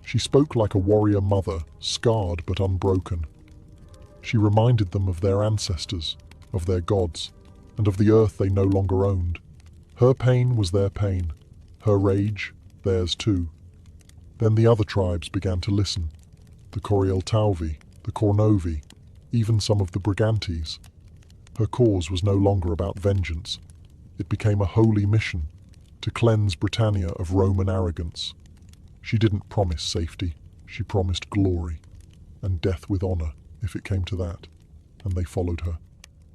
She spoke like a warrior mother, scarred but unbroken. She reminded them of their ancestors, of their gods, and of the earth they no longer owned. Her pain was their pain, her rage, theirs too. Then the other tribes began to listen. The Corieltauvi, the Cornovi, even some of the Brigantes. Her cause was no longer about vengeance. It became a holy mission, to cleanse Britannia of Roman arrogance. She didn't promise safety, she promised glory, and death with honor, if it came to that, and they followed her.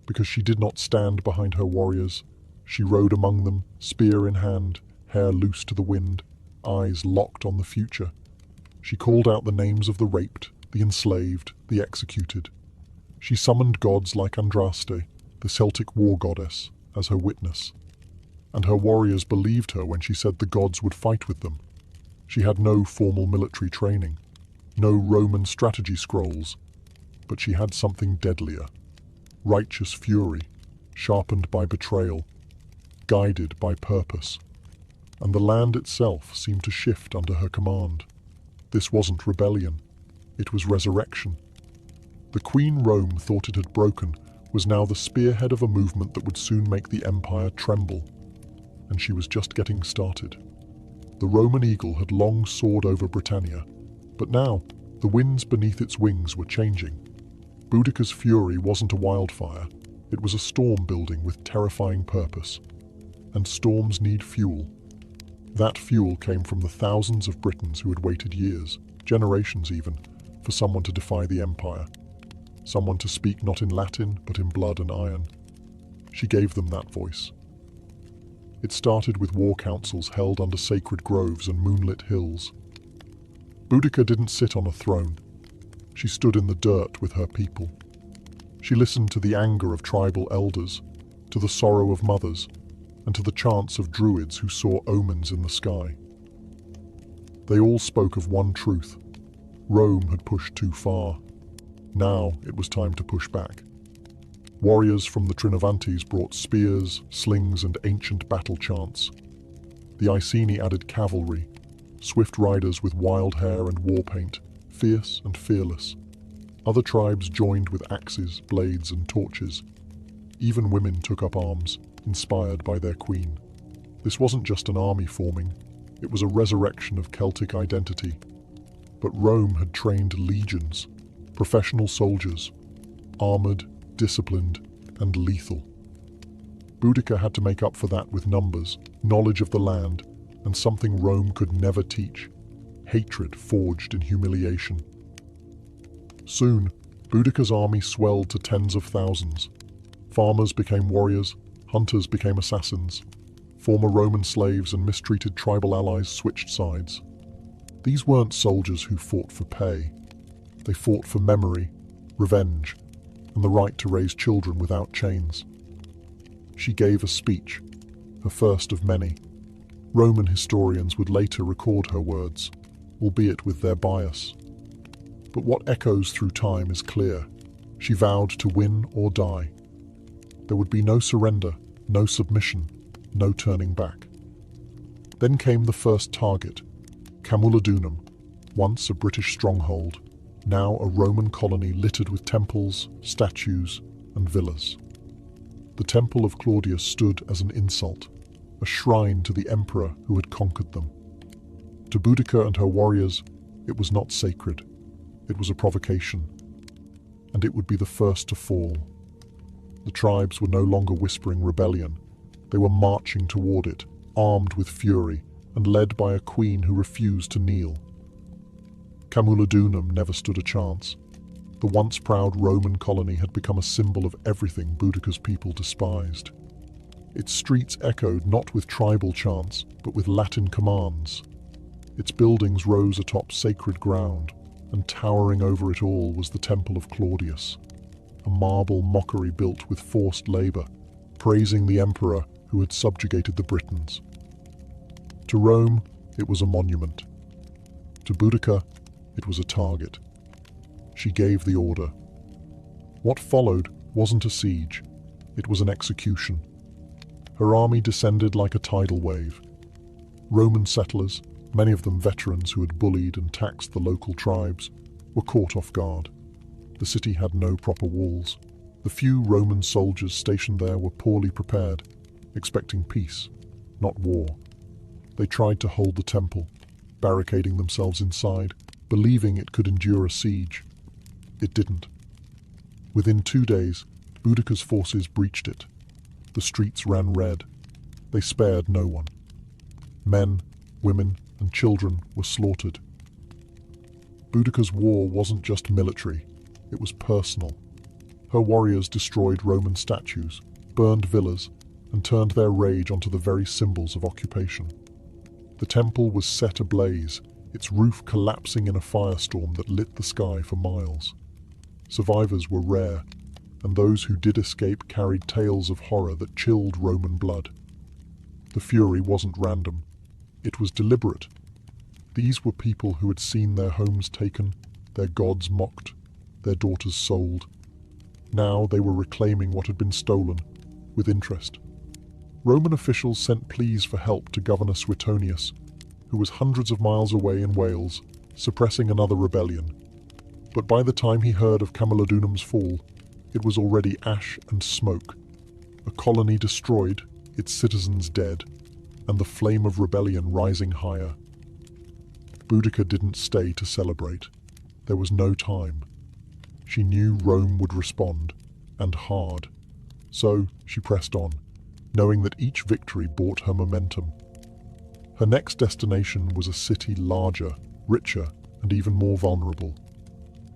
Because she did not stand behind her warriors, she rode among them, spear in hand, hair loose to the wind, eyes locked on the future. She called out the names of the raped, the enslaved, the executed. She summoned gods like Andraste, the Celtic war goddess, as her witness. And her warriors believed her when she said the gods would fight with them. She had no formal military training, no Roman strategy scrolls, but she had something deadlier. Righteous fury, sharpened by betrayal, guided by purpose. And the land itself seemed to shift under her command. This wasn't rebellion, it was resurrection. The Queen Rome thought it had broken was now the spearhead of a movement that would soon make the empire tremble. And she was just getting started. The Roman eagle had long soared over Britannia, but now the winds beneath its wings were changing. Boudica's fury wasn't a wildfire, it was a storm building with terrifying purpose. And storms need fuel. That fuel came from the thousands of Britons who had waited years, generations even, for someone to defy the empire. Someone to speak not in Latin, but in blood and iron. She gave them that voice. It started with war councils held under sacred groves and moonlit hills. Boudica didn't sit on a throne. She stood in the dirt with her people. She listened to the anger of tribal elders, to the sorrow of mothers, and to the chants of druids who saw omens in the sky. They all spoke of one truth. Rome had pushed too far. Now it was time to push back. Warriors from the Trinovantes brought spears, slings, and ancient battle chants. The Iceni added cavalry, swift riders with wild hair and war paint, fierce and fearless. Other tribes joined with axes, blades, and torches. Even women took up arms, inspired by their queen. This wasn't just an army forming, it was a resurrection of Celtic identity. But Rome had trained legions, professional soldiers, armored, disciplined, and lethal. Boudica had to make up for that with numbers, knowledge of the land, and something Rome could never teach: hatred forged in humiliation. Soon, Boudica's army swelled to tens of thousands. Farmers became warriors, hunters became assassins. Former Roman slaves and mistreated tribal allies switched sides. These weren't soldiers who fought for pay. They fought for memory, revenge, and the right to raise children without chains. She gave a speech, her first of many, Roman historians would later record her words, albeit with their bias. But what echoes through time is clear. She vowed to win or die. There would be no surrender, no submission, no turning back. Then came the first target, Camulodunum, once a British stronghold, now a Roman colony littered with temples, statues, and villas. The Temple of Claudius stood as an insult, a shrine to the emperor who had conquered them. To Boudica and her warriors, it was not sacred. It was a provocation, and it would be the first to fall. The tribes were no longer whispering rebellion. They were marching toward it, armed with fury, and led by a queen who refused to kneel. Camulodunum never stood a chance. The once proud Roman colony had become a symbol of everything Boudica's people despised. Its streets echoed not with tribal chants, but with Latin commands. Its buildings rose atop sacred ground, and towering over it all was the Temple of Claudius, a marble mockery built with forced labor, praising the emperor who had subjugated the Britons. To Rome, it was a monument. To Boudica, it was a target. She gave the order. What followed wasn't a siege, it was an execution. Her army descended like a tidal wave. Roman settlers, many of them veterans who had bullied and taxed the local tribes, were caught off guard. The city had no proper walls. The few Roman soldiers stationed there were poorly prepared, expecting peace, not war. They tried to hold the temple, barricading themselves inside, believing it could endure a siege. It didn't. Within 2 days, Boudica's forces breached it. The streets ran red. They spared no one. Men, women, and children were slaughtered. Boudica's war wasn't just military, it was personal. Her warriors destroyed Roman statues, burned villas, and turned their rage onto the very symbols of occupation. The temple was set ablaze, its roof collapsing in a firestorm that lit the sky for miles. Survivors were rare, and those who did escape carried tales of horror that chilled Roman blood. The fury wasn't random. It was deliberate. These were people who had seen their homes taken, their gods mocked, their daughters sold. Now they were reclaiming what had been stolen, with interest. Roman officials sent pleas for help to Governor Suetonius, who was hundreds of miles away in Wales, suppressing another rebellion. But by the time he heard of Camulodunum's fall, it was already ash and smoke, a colony destroyed, its citizens dead, and the flame of rebellion rising higher. Boudica didn't stay to celebrate. There was no time. She knew Rome would respond, and hard. So she pressed on, knowing that each victory brought her momentum. Her next destination was a city larger, richer, and even more vulnerable,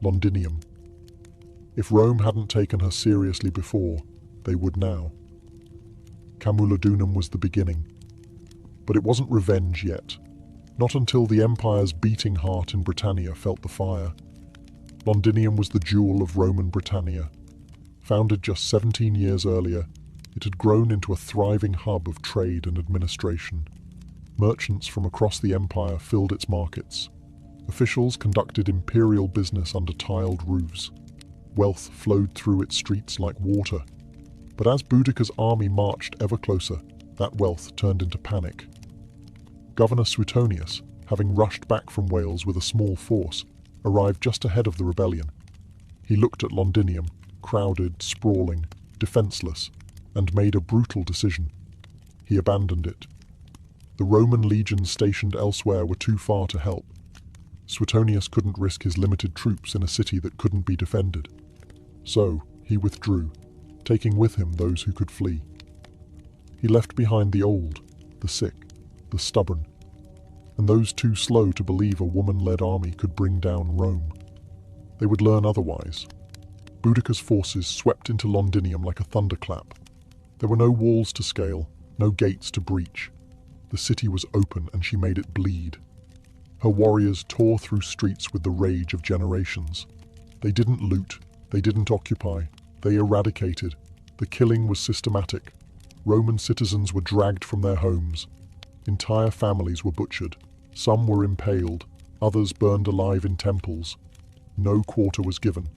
Londinium. If Rome hadn't taken her seriously before, they would now. Camulodunum was the beginning. But it wasn't revenge yet. Not until the empire's beating heart in Britannia felt the fire. Londinium was the jewel of Roman Britannia. Founded just 17 years earlier, it had grown into a thriving hub of trade and administration. Merchants from across the empire filled its markets. Officials conducted imperial business under tiled roofs. Wealth flowed through its streets like water. But as Boudica's army marched ever closer, that wealth turned into panic. Governor Suetonius, having rushed back from Wales with a small force, arrived just ahead of the rebellion. He looked at Londinium, crowded, sprawling, defenseless, and made a brutal decision. He abandoned it. The Roman legions stationed elsewhere were too far to help. Suetonius couldn't risk his limited troops in a city that couldn't be defended. So he withdrew, taking with him those who could flee. He left behind the old, the sick, the stubborn, and those too slow to believe a woman-led army could bring down Rome. They would learn otherwise. Boudica's forces swept into Londinium like a thunderclap. There were no walls to scale, no gates to breach. The city was open and she made it bleed. Her warriors tore through streets with the rage of generations. They didn't loot, they didn't occupy, they eradicated. The killing was systematic. Roman citizens were dragged from their homes. Entire families were butchered. Some were impaled, others burned alive in temples. No quarter was given,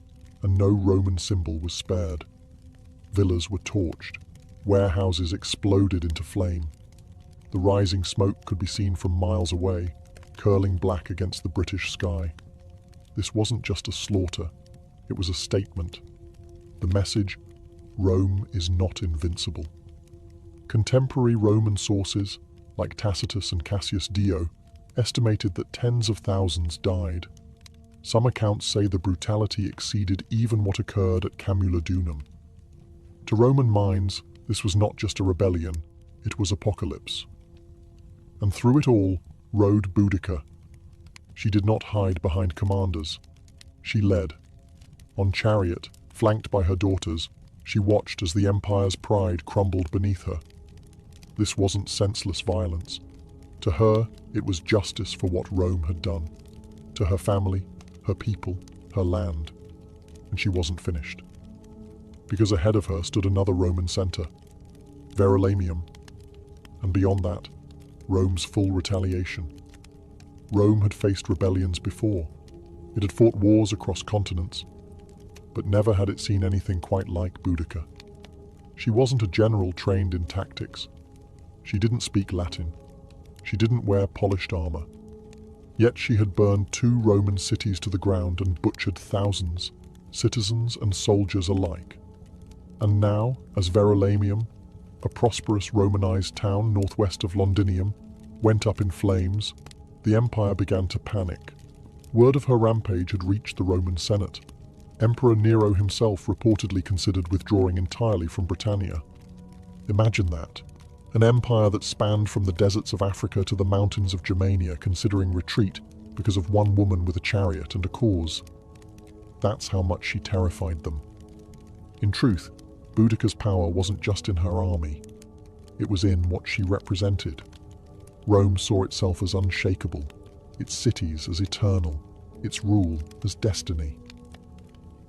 and no Roman symbol was spared. Villas were torched. Warehouses exploded into flame. The rising smoke could be seen from miles away, curling black against the British sky. This wasn't just a slaughter, it was a statement. The message, Rome is not invincible. Contemporary Roman sources, like Tacitus and Cassius Dio, estimated that tens of thousands died. Some accounts say the brutality exceeded even what occurred at Camulodunum. To Roman minds, this was not just a rebellion, it was apocalypse. And through it all rode Boudica. She did not hide behind commanders. She led. On chariot, flanked by her daughters, she watched as the empire's pride crumbled beneath her. This wasn't senseless violence. To her, it was justice for what Rome had done. To her family, her people, her land. And she wasn't finished. Because ahead of her stood another Roman center, Verulamium. And beyond that, Rome's full retaliation. Rome had faced rebellions before. It had fought wars across continents, but never had it seen anything quite like Boudica. She wasn't a general trained in tactics. She didn't speak Latin. She didn't wear polished armor. Yet she had burned 2 Roman cities to the ground and butchered thousands, citizens and soldiers alike. And now, as Verulamium, a prosperous Romanized town northwest of Londinium, went up in flames, the empire began to panic. Word of her rampage had reached the Roman Senate. Emperor Nero himself reportedly considered withdrawing entirely from Britannia. Imagine that. An empire that spanned from the deserts of Africa to the mountains of Germania considering retreat because of one woman with a chariot and a cause. That's how much she terrified them. In truth, Boudica's power wasn't just in her army. It was in what she represented. Rome saw itself as unshakable, its cities as eternal, its rule as destiny.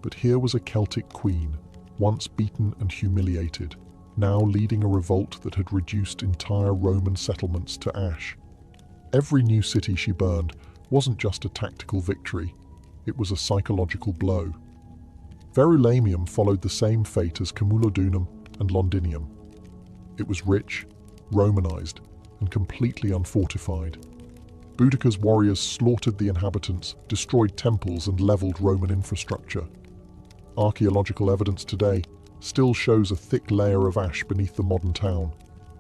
But here was a Celtic queen, once beaten and humiliated, now leading a revolt that had reduced entire Roman settlements to ash. Every new city she burned wasn't just a tactical victory, it was a psychological blow. Verulamium followed the same fate as Camulodunum and Londinium. It was rich, Romanized, and completely unfortified. Boudica's warriors slaughtered the inhabitants, destroyed temples, and leveled Roman infrastructure. Archaeological evidence today still shows a thick layer of ash beneath the modern town,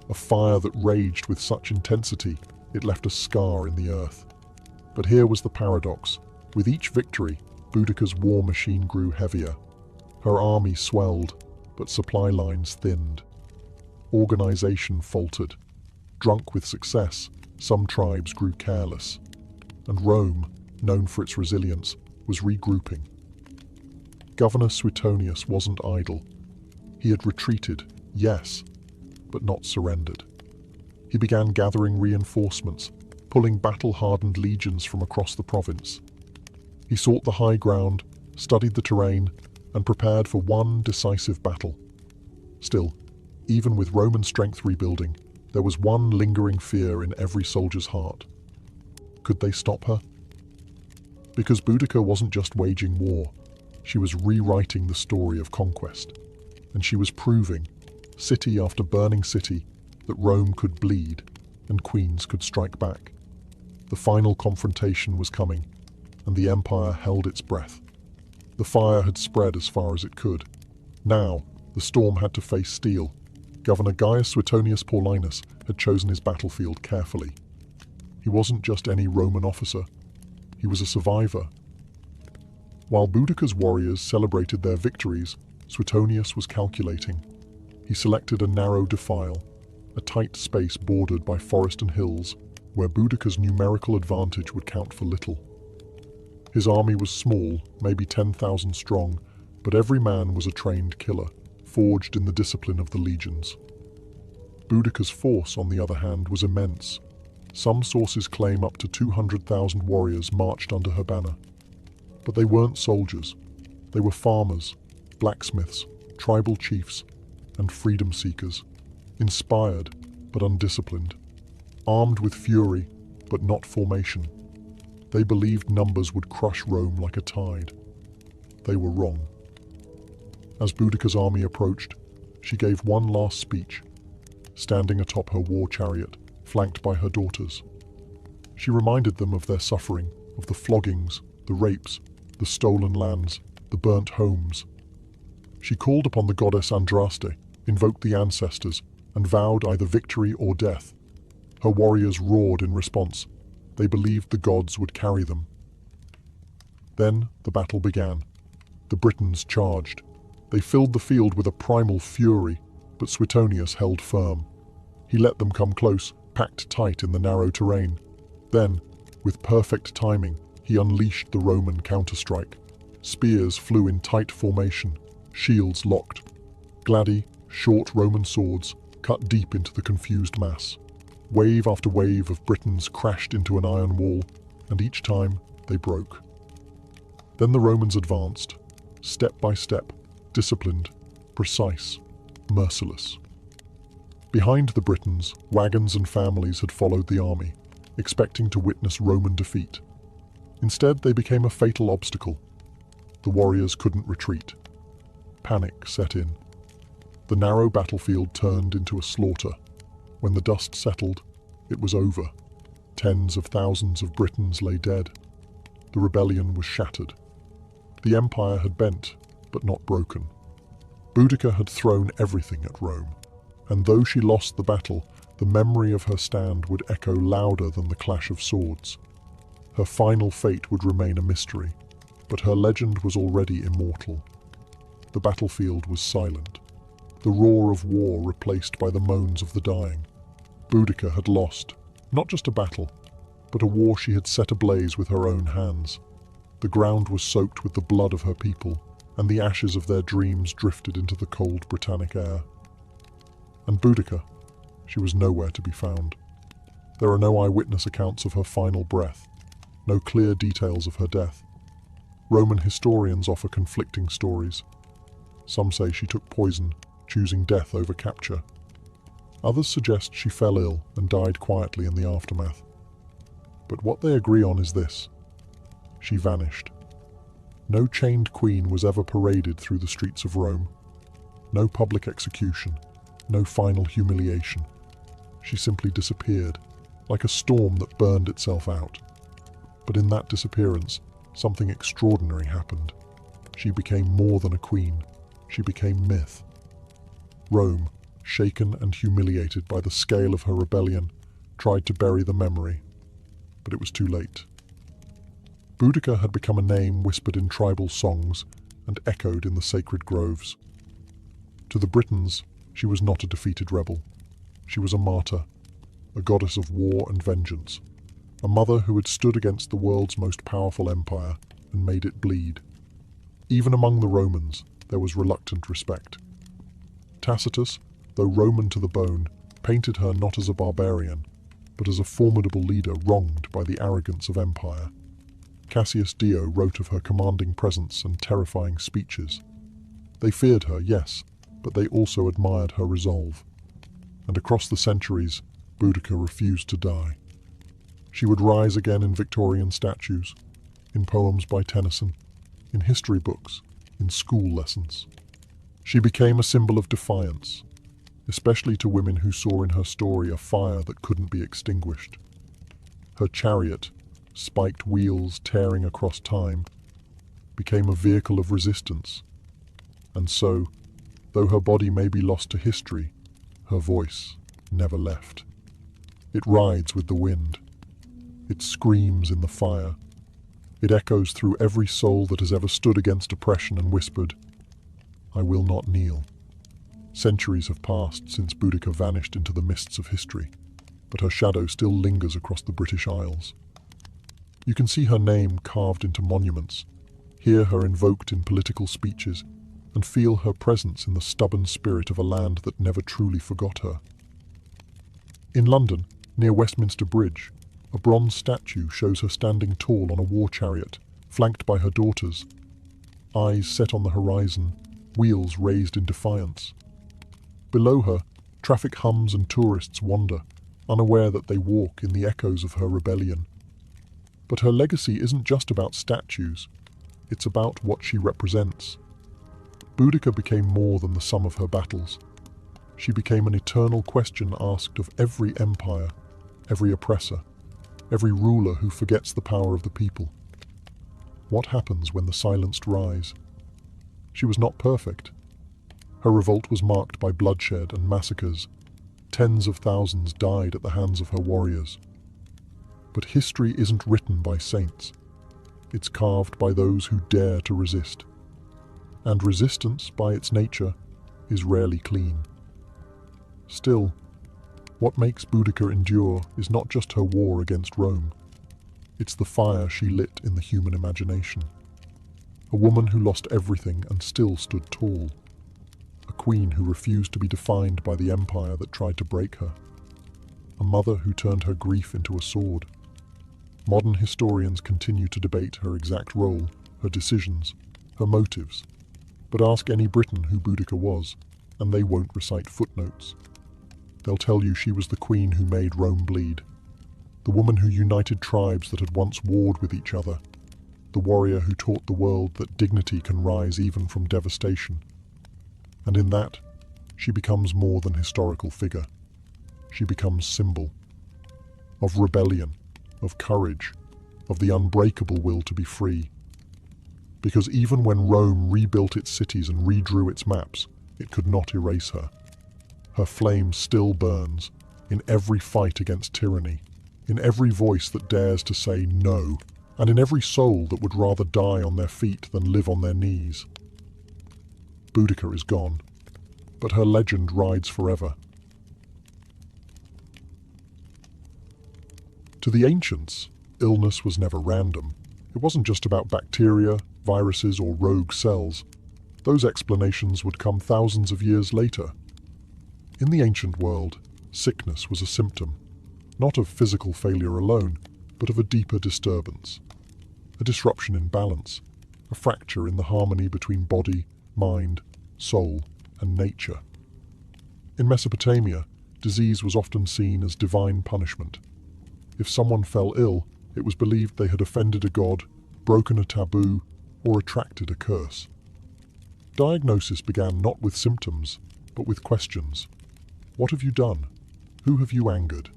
a fire that raged with such intensity it left a scar in the earth. But here was the paradox. With each victory, Boudica's war machine grew heavier. Her army swelled, but supply lines thinned. Organization faltered. Drunk with success, some tribes grew careless. And Rome, known for its resilience, was regrouping. Governor Suetonius wasn't idle. He had retreated, yes, but not surrendered. He began gathering reinforcements, pulling battle-hardened legions from across the province. He sought the high ground, studied the terrain, and prepared for one decisive battle. Still, even with Roman strength rebuilding, there was one lingering fear in every soldier's heart. Could they stop her? Because Boudica wasn't just waging war, she was rewriting the story of conquest. And she was proving, city after burning city, that Rome could bleed and queens could strike back. The final confrontation was coming, and the empire held its breath. The fire had spread as far as it could. Now, the storm had to face steel. Governor Gaius Suetonius Paulinus had chosen his battlefield carefully. He wasn't just any Roman officer. He was a survivor. While Boudica's warriors celebrated their victories, Suetonius was calculating. He selected a narrow defile, a tight space bordered by forest and hills, where Boudica's numerical advantage would count for little. His army was small, maybe 10,000 strong, but every man was a trained killer, forged in the discipline of the legions. Boudica's force, on the other hand, was immense. Some sources claim up to 200,000 warriors marched under her banner. But they weren't soldiers. They were farmers, blacksmiths, tribal chiefs, and freedom seekers, inspired but undisciplined. armed with fury, but not formation. They believed numbers would crush Rome like a tide. They were wrong. As Boudicca's army approached, she gave one last speech, standing atop her war chariot, flanked by her daughters. She reminded them of their suffering, of the floggings, the rapes, the stolen lands, the burnt homes. She called upon the goddess Andraste, invoked the ancestors, and vowed either victory or death. Her warriors roared in response. They believed the gods would carry them. Then the battle began. The Britons charged. They filled the field with a primal fury, but Suetonius held firm. He let them come close, packed tight in the narrow terrain. Then, with perfect timing, he unleashed the Roman counterstrike. Spears flew in tight formation, shields locked. Gladi, short Roman swords, cut deep into the confused mass. Wave after wave of Britons crashed into an iron wall, and each time they broke. Then the Romans advanced, step by step, disciplined, precise, merciless. Behind the Britons, wagons and families had followed the army, expecting to witness Roman defeat. Instead, they became a fatal obstacle. The warriors couldn't retreat. Panic set in. The narrow battlefield turned into a slaughter. When the dust settled, it was over. Tens of thousands of Britons lay dead. The rebellion was shattered. The empire had bent, but not broken. Boudicca had thrown everything at Rome, and though she lost the battle, the memory of her stand would echo louder than the clash of swords. Her final fate would remain a mystery, but her legend was already immortal. The battlefield was silent, the roar of war replaced by the moans of the dying. Boudicca had lost, not just a battle, but a war she had set ablaze with her own hands. The ground was soaked with the blood of her people, and the ashes of their dreams drifted into the cold Britannic air. And Boudicca, she was nowhere to be found. There are no eyewitness accounts of her final breath, no clear details of her death. Roman historians offer conflicting stories. Some say she took poison, choosing death over capture. Others suggest she fell ill and died quietly in the aftermath. But what they agree on is this: she vanished. No chained queen was ever paraded through the streets of Rome. No public execution, no final humiliation. She simply disappeared, like a storm that burned itself out. But in that disappearance, something extraordinary happened. She became more than a queen. She became myth. Rome, shaken and humiliated by the scale of her rebellion, tried to bury the memory, but it was too late. Boudicca had become a name whispered in tribal songs and echoed in the sacred groves. To the Britons, she was not a defeated rebel. She was a martyr, a goddess of war and vengeance, a mother who had stood against the world's most powerful empire and made it bleed. Even among the Romans, there was reluctant respect. Tacitus, though Roman to the bone, painted her not as a barbarian, but as a formidable leader wronged by the arrogance of empire. Cassius Dio wrote of her commanding presence and terrifying speeches. They feared her, yes, but they also admired her resolve. And across the centuries, Boudicca refused to die. She would rise again in Victorian statues, in poems by Tennyson, in history books, in school lessons. She became a symbol of defiance, especially to women who saw in her story a fire that couldn't be extinguished. Her chariot, spiked wheels tearing across time, became a vehicle of resistance. And so, though her body may be lost to history, her voice never left. It rides with the wind. It screams in the fire. It echoes through every soul that has ever stood against oppression and whispered, "I will not kneel." Centuries have passed since Boudicca vanished into the mists of history, but her shadow still lingers across the British Isles. You can see her name carved into monuments, hear her invoked in political speeches, and feel her presence in the stubborn spirit of a land that never truly forgot her. In London, near Westminster Bridge, a bronze statue shows her standing tall on a war chariot, flanked by her daughters. Eyes set on the horizon, wheels raised in defiance. Below her, traffic hums and tourists wander, unaware that they walk in the echoes of her rebellion. But her legacy isn't just about statues, it's about what she represents. Boudica became more than the sum of her battles. She became an eternal question asked of every empire, every oppressor, every ruler who forgets the power of the people. What happens when the silenced rise? She was not perfect. Her revolt was marked by bloodshed and massacres. Tens of thousands died at the hands of her warriors. But history isn't written by saints. It's carved by those who dare to resist. And resistance, by its nature, is rarely clean. Still, what makes Boudica endure is not just her war against Rome. It's the fire she lit in the human imagination. A woman who lost everything and still stood tall. A queen who refused to be defined by the empire that tried to break her. A mother who turned her grief into a sword. Modern historians continue to debate her exact role, her decisions, her motives. But ask any Briton who Boudica was, and they won't recite footnotes. They'll tell you she was the queen who made Rome bleed, the woman who united tribes that had once warred with each other, the warrior who taught the world that dignity can rise even from devastation. And in that, she becomes more than historical figure. She becomes symbol of rebellion, of courage, of the unbreakable will to be free. Because even when Rome rebuilt its cities and redrew its maps, it could not erase her. Her flame still burns in every fight against tyranny, in every voice that dares to say no, and in every soul that would rather die on their feet than live on their knees. Boudica is gone, but her legend rides forever. To the ancients, illness was never random. It wasn't just about bacteria, viruses, or rogue cells. Those explanations would come thousands of years later. In the ancient world, sickness was a symptom, not of physical failure alone, but of a deeper disturbance. A disruption in balance, a fracture in the harmony between body, mind, soul, and nature. In Mesopotamia, disease was often seen as divine punishment. If someone fell ill, it was believed they had offended a god, broken a taboo, or attracted a curse. Diagnosis began not with symptoms, but with questions. What have you done? Who have you angered?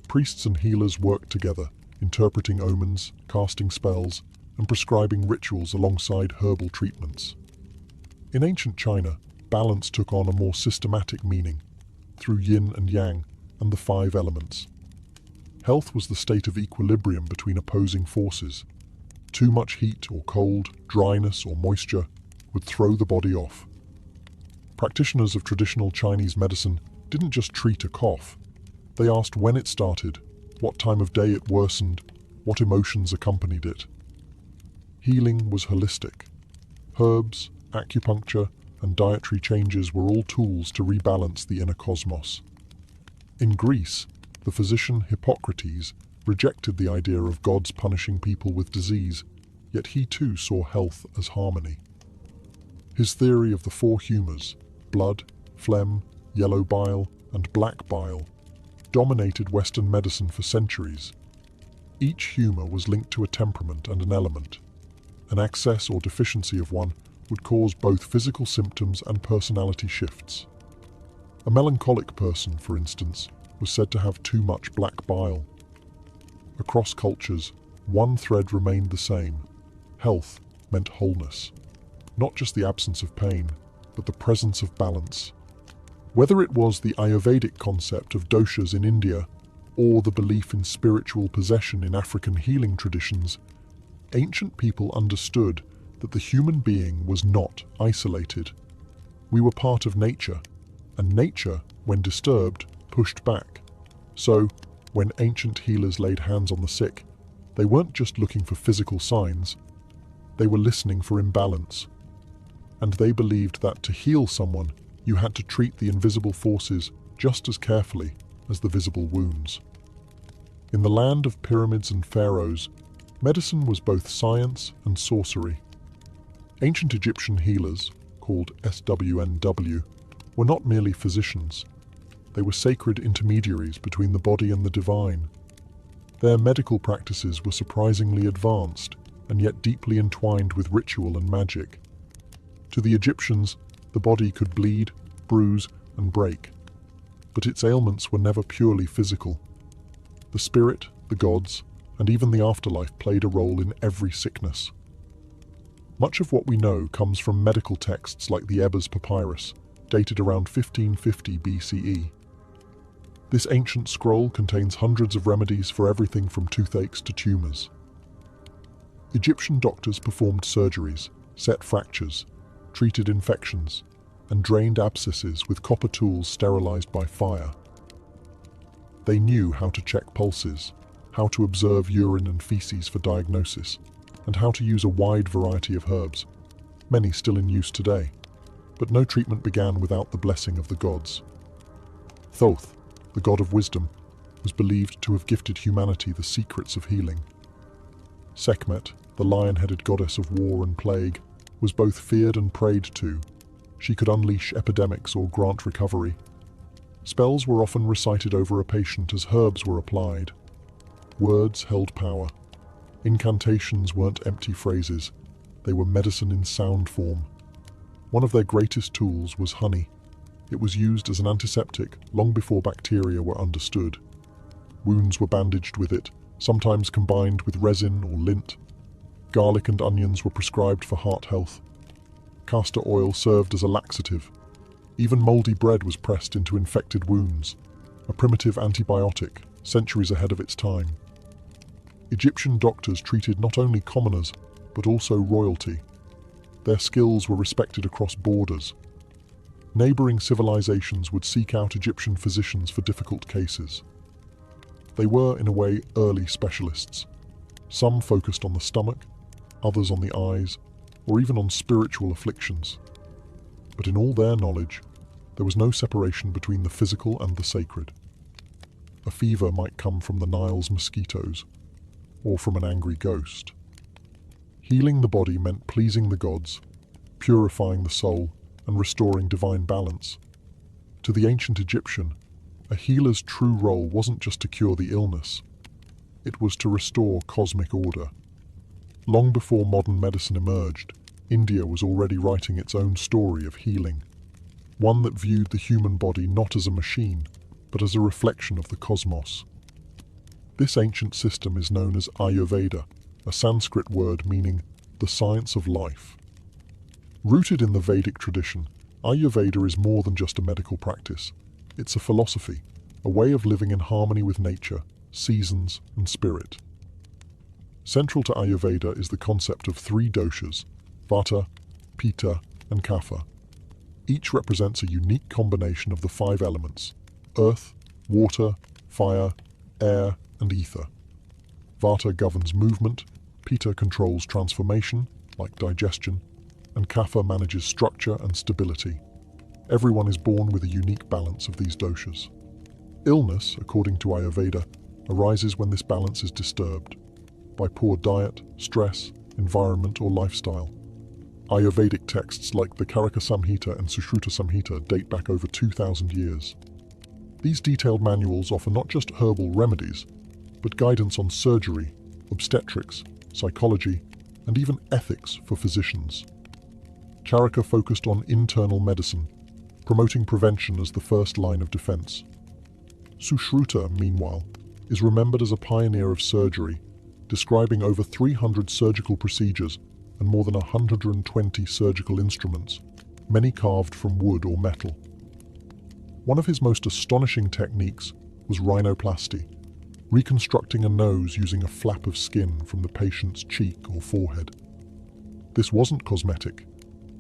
Priests and healers worked together, interpreting omens, casting spells, and prescribing rituals alongside herbal treatments. In ancient China, balance took on a more systematic meaning, through yin and yang and the 5 elements. Health was the state of equilibrium between opposing forces. Too much heat or cold, dryness or moisture would throw the body off. Practitioners of traditional Chinese medicine didn't just treat a cough. They asked when it started, what time of day it worsened, what emotions accompanied it. Healing was holistic. Herbs, acupuncture, and dietary changes were all tools to rebalance the inner cosmos. In Greece, the physician Hippocrates rejected the idea of gods punishing people with disease, yet he too saw health as harmony. His theory of the 4 humours, blood, phlegm, yellow bile, and black bile, dominated Western medicine for centuries. Each humour was linked to a temperament and an element. An excess or deficiency of one would cause both physical symptoms and personality shifts. A melancholic person, for instance, was said to have too much black bile. Across cultures, one thread remained the same. Health meant wholeness. Not just the absence of pain, but the presence of balance. Whether it was the Ayurvedic concept of doshas in India, or the belief in spiritual possession in African healing traditions, ancient people understood that the human being was not isolated. We were part of nature, and nature, when disturbed, pushed back. So, when ancient healers laid hands on the sick, they weren't just looking for physical signs, they were listening for imbalance. And they believed that to heal someone, you had to treat the invisible forces just as carefully as the visible wounds. In the land of pyramids and pharaohs, medicine was both science and sorcery. Ancient Egyptian healers, called SWNW, were not merely physicians. They were sacred intermediaries between the body and the divine. Their medical practices were surprisingly advanced and yet deeply entwined with ritual and magic. To the Egyptians, the body could bleed, bruise, and break, but its ailments were never purely physical. The spirit, the gods, and even the afterlife played a role in every sickness. Much of what we know comes from medical texts like the Ebers Papyrus, dated around 1550 BCE. This ancient scroll contains hundreds of remedies for everything from toothaches to tumors. Egyptian doctors performed surgeries, set fractures, treated infections, and drained abscesses with copper tools sterilized by fire. They knew how to check pulses, how to observe urine and feces for diagnosis, and how to use a wide variety of herbs, many still in use today. But no treatment began without the blessing of the gods. Thoth, the god of wisdom, was believed to have gifted humanity the secrets of healing. Sekhmet, the lion-headed goddess of war and plague, was both feared and prayed to. She could unleash epidemics or grant recovery. Spells were often recited over a patient as herbs were applied. Words held power. Incantations weren't empty phrases. They were medicine in sound form. One of their greatest tools was honey. It was used as an antiseptic long before bacteria were understood. Wounds were bandaged with it, sometimes combined with resin or lint. Garlic and onions were prescribed for heart health. Castor oil served as a laxative. Even moldy bread was pressed into infected wounds, a primitive antibiotic, centuries ahead of its time. Egyptian doctors treated not only commoners, but also royalty. Their skills were respected across borders. Neighboring civilizations would seek out Egyptian physicians for difficult cases. They were, in a way, early specialists. Some focused on the stomach, others on the eyes, or even on spiritual afflictions. But in all their knowledge, there was no separation between the physical and the sacred. A fever might come from the Nile's mosquitoes, or from an angry ghost. Healing the body meant pleasing the gods, purifying the soul, and restoring divine balance. To the ancient Egyptian, a healer's true role wasn't just to cure the illness. It was to restore cosmic order. Long before modern medicine emerged, India was already writing its own story of healing, one that viewed the human body not as a machine, but as a reflection of the cosmos. This ancient system is known as Ayurveda, a Sanskrit word meaning the science of life. Rooted in the Vedic tradition, Ayurveda is more than just a medical practice. It's a philosophy, a way of living in harmony with nature, seasons, and spirit. Central to Ayurveda is the concept of three doshas, Vata, Pitta, and Kapha. Each represents a unique combination of the five elements: earth, water, fire, air, and ether. Vata governs movement, Pitta controls transformation, like digestion, and Kapha manages structure and stability. Everyone is born with a unique balance of these doshas. Illness, according to Ayurveda, arises when this balance is disturbed by poor diet, stress, environment, or lifestyle. Ayurvedic texts like the Karaka Samhita and Sushruta Samhita date back over 2,000 years. These detailed manuals offer not just herbal remedies, but guidance on surgery, obstetrics, psychology, and even ethics for physicians. Charaka focused on internal medicine, promoting prevention as the first line of defense. Sushruta, meanwhile, is remembered as a pioneer of surgery, describing over 300 surgical procedures and more than 120 surgical instruments, many carved from wood or metal. One of his most astonishing techniques was rhinoplasty, reconstructing a nose using a flap of skin from the patient's cheek or forehead. This wasn't cosmetic.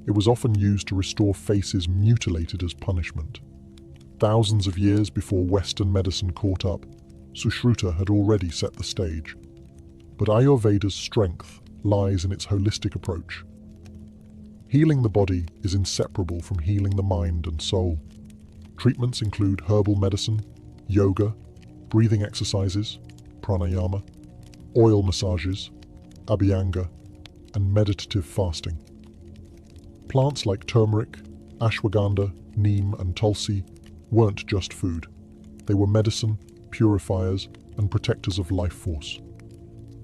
It was often used to restore faces mutilated as punishment. Thousands of years before Western medicine caught up, Sushruta had already set the stage. But Ayurveda's strength lies in its holistic approach. Healing the body is inseparable from healing the mind and soul. Treatments include herbal medicine, yoga, breathing exercises, pranayama, oil massages, abhyanga, and meditative fasting. Plants like turmeric, ashwagandha, neem, and tulsi weren't just food. They were medicine, purifiers, and protectors of life force.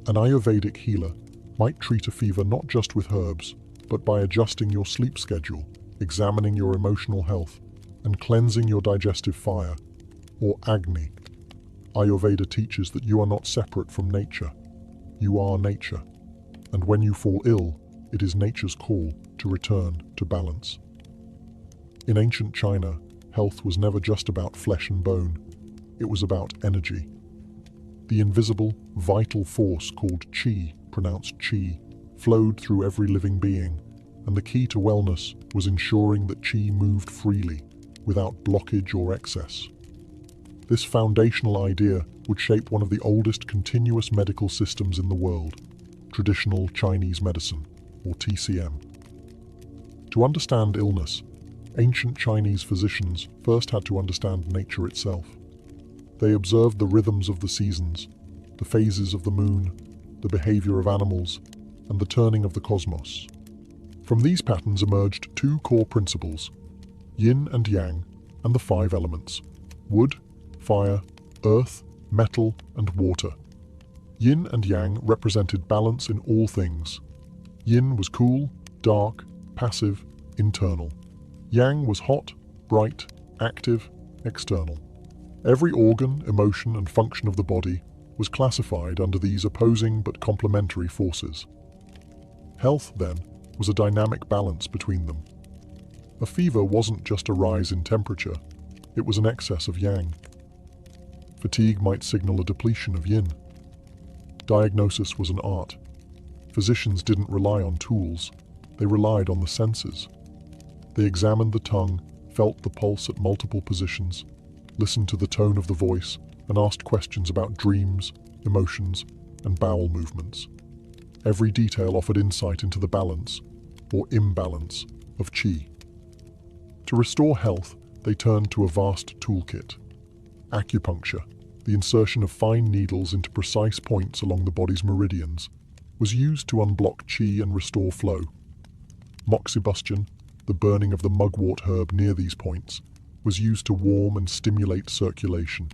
An Ayurvedic healer might treat a fever not just with herbs, but by adjusting your sleep schedule, examining your emotional health, and cleansing your digestive fire, or Agni. Ayurveda teaches that you are not separate from nature. You are nature. And when you fall ill, it is nature's call to return to balance. In ancient China, health was never just about flesh and bone. It was about energy. The invisible, vital force called qi, pronounced chi, flowed through every living being, and the key to wellness was ensuring that qi moved freely, without blockage or excess. This foundational idea would shape one of the oldest continuous medical systems in the world, traditional Chinese medicine, or TCM. To understand illness, ancient Chinese physicians first had to understand nature itself. They observed the rhythms of the seasons, the phases of the moon, the behavior of animals, and the turning of the cosmos. From these patterns emerged two core principles: yin and yang, and the five elements: wood, fire, earth, metal, and water. Yin and yang represented balance in all things. Yin was cool, dark, passive, internal. Yang was hot, bright, active, external. Every organ, emotion, and function of the body was classified under these opposing but complementary forces. Health, then, was a dynamic balance between them. A fever wasn't just a rise in temperature, it was an excess of yang. Fatigue might signal a depletion of yin. Diagnosis was an art. Physicians didn't rely on tools, they relied on the senses. They examined the tongue, felt the pulse at multiple positions, listened to the tone of the voice, and asked questions about dreams, emotions, and bowel movements. Every detail offered insight into the balance, or imbalance, of qi. To restore health, they turned to a vast toolkit. Acupuncture, the insertion of fine needles into precise points along the body's meridians, was used to unblock qi and restore flow. Moxibustion, the burning of the mugwort herb near these points, was used to warm and stimulate circulation.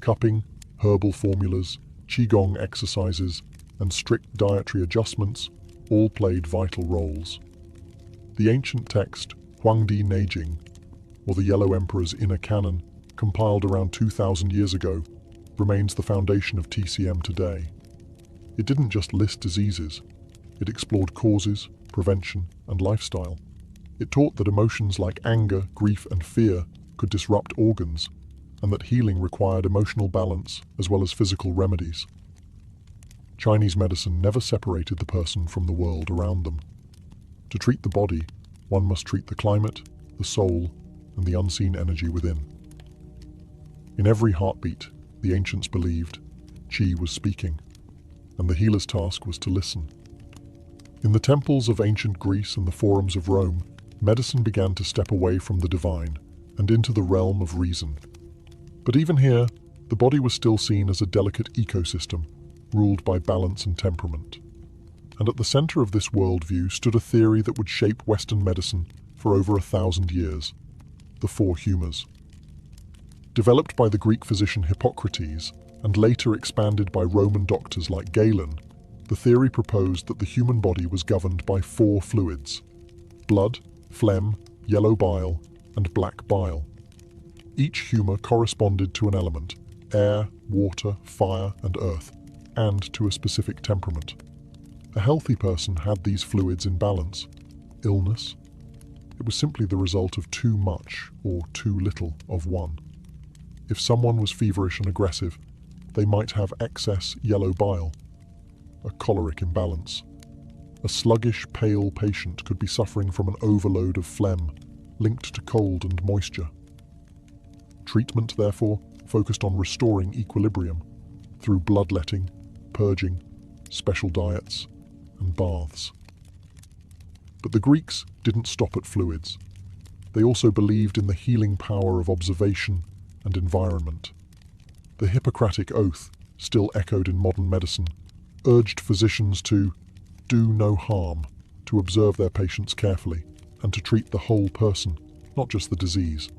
Cupping, herbal formulas, qigong exercises, and strict dietary adjustments all played vital roles. The ancient text, Huangdi Neijing, or the Yellow Emperor's Inner Canon, compiled around 2,000 years ago, remains the foundation of TCM today. It didn't just list diseases, it explored causes, prevention, and lifestyle. It taught that emotions like anger, grief, and fear could disrupt organs, and that healing required emotional balance as well as physical remedies. Chinese medicine never separated the person from the world around them. To treat the body, one must treat the climate, the soul, and the unseen energy within. In every heartbeat, the ancients believed, qi was speaking, and the healer's task was to listen. In the temples of ancient Greece and the forums of Rome, medicine began to step away from the divine and into the realm of reason. But even here, the body was still seen as a delicate ecosystem, ruled by balance and temperament. And at the center of this worldview stood a theory that would shape Western medicine for over 1,000 years: the four humours. Developed by the Greek physician Hippocrates and later expanded by Roman doctors like Galen, the theory proposed that the human body was governed by four fluids: blood, phlegm, yellow bile, and black bile. Each humour corresponded to an element: air, water, fire, and earth, and to a specific temperament. A healthy person had these fluids in balance. Illness? It was simply the result of too much or too little of one. If someone was feverish and aggressive, they might have excess yellow bile, a choleric imbalance. A sluggish, pale patient could be suffering from an overload of phlegm, linked to cold and moisture. Treatment, therefore, focused on restoring equilibrium through bloodletting, purging, special diets, and baths. But the Greeks didn't stop at fluids. They also believed in the healing power of observation and environment. The Hippocratic Oath, still echoed in modern medicine, urged physicians to do no harm, to observe their patients carefully, and to treat the whole person, not just the disease.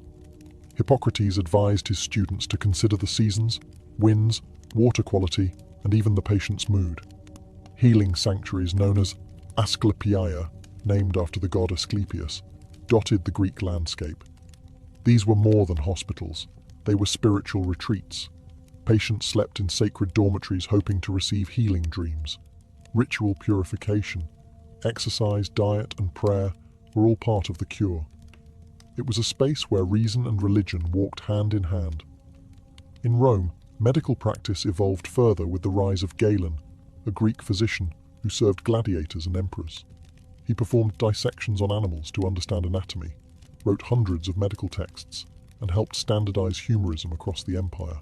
Hippocrates advised his students to consider the seasons, winds, water quality, and even the patient's mood. Healing sanctuaries known as Asclepiae, named after the god Asclepius, dotted the Greek landscape. These were more than hospitals. They were spiritual retreats. Patients slept in sacred dormitories hoping to receive healing dreams. Ritual purification, exercise, diet, and prayer were all part of the cure. It was a space where reason and religion walked hand in hand. In Rome, medical practice evolved further with the rise of Galen, a Greek physician who served gladiators and emperors. He performed dissections on animals to understand anatomy, wrote hundreds of medical texts, and helped standardize humorism across the empire.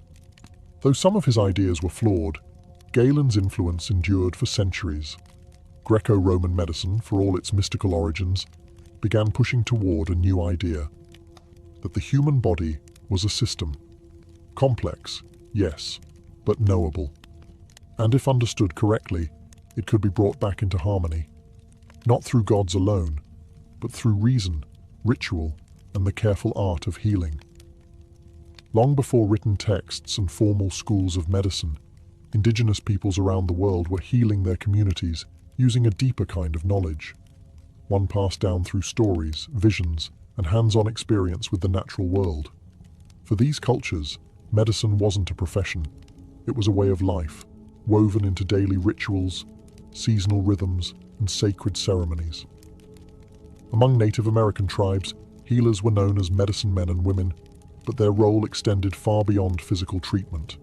Though some of his ideas were flawed, Galen's influence endured for centuries. Greco-Roman medicine, for all its mystical origins, began pushing toward a new idea: that the human body was a system. Complex, yes, but knowable. And if understood correctly, it could be brought back into harmony, not through gods alone, but through reason, ritual, and the careful art of healing. Long before written texts and formal schools of medicine, indigenous peoples around the world were healing their communities using a deeper kind of knowledge, one passed down through stories, visions, and hands-on experience with the natural world. For these cultures, medicine wasn't a profession, it was a way of life, woven into daily rituals, seasonal rhythms, and sacred ceremonies. Among Native American tribes, healers were known as medicine men and women, but their role extended far beyond physical treatment.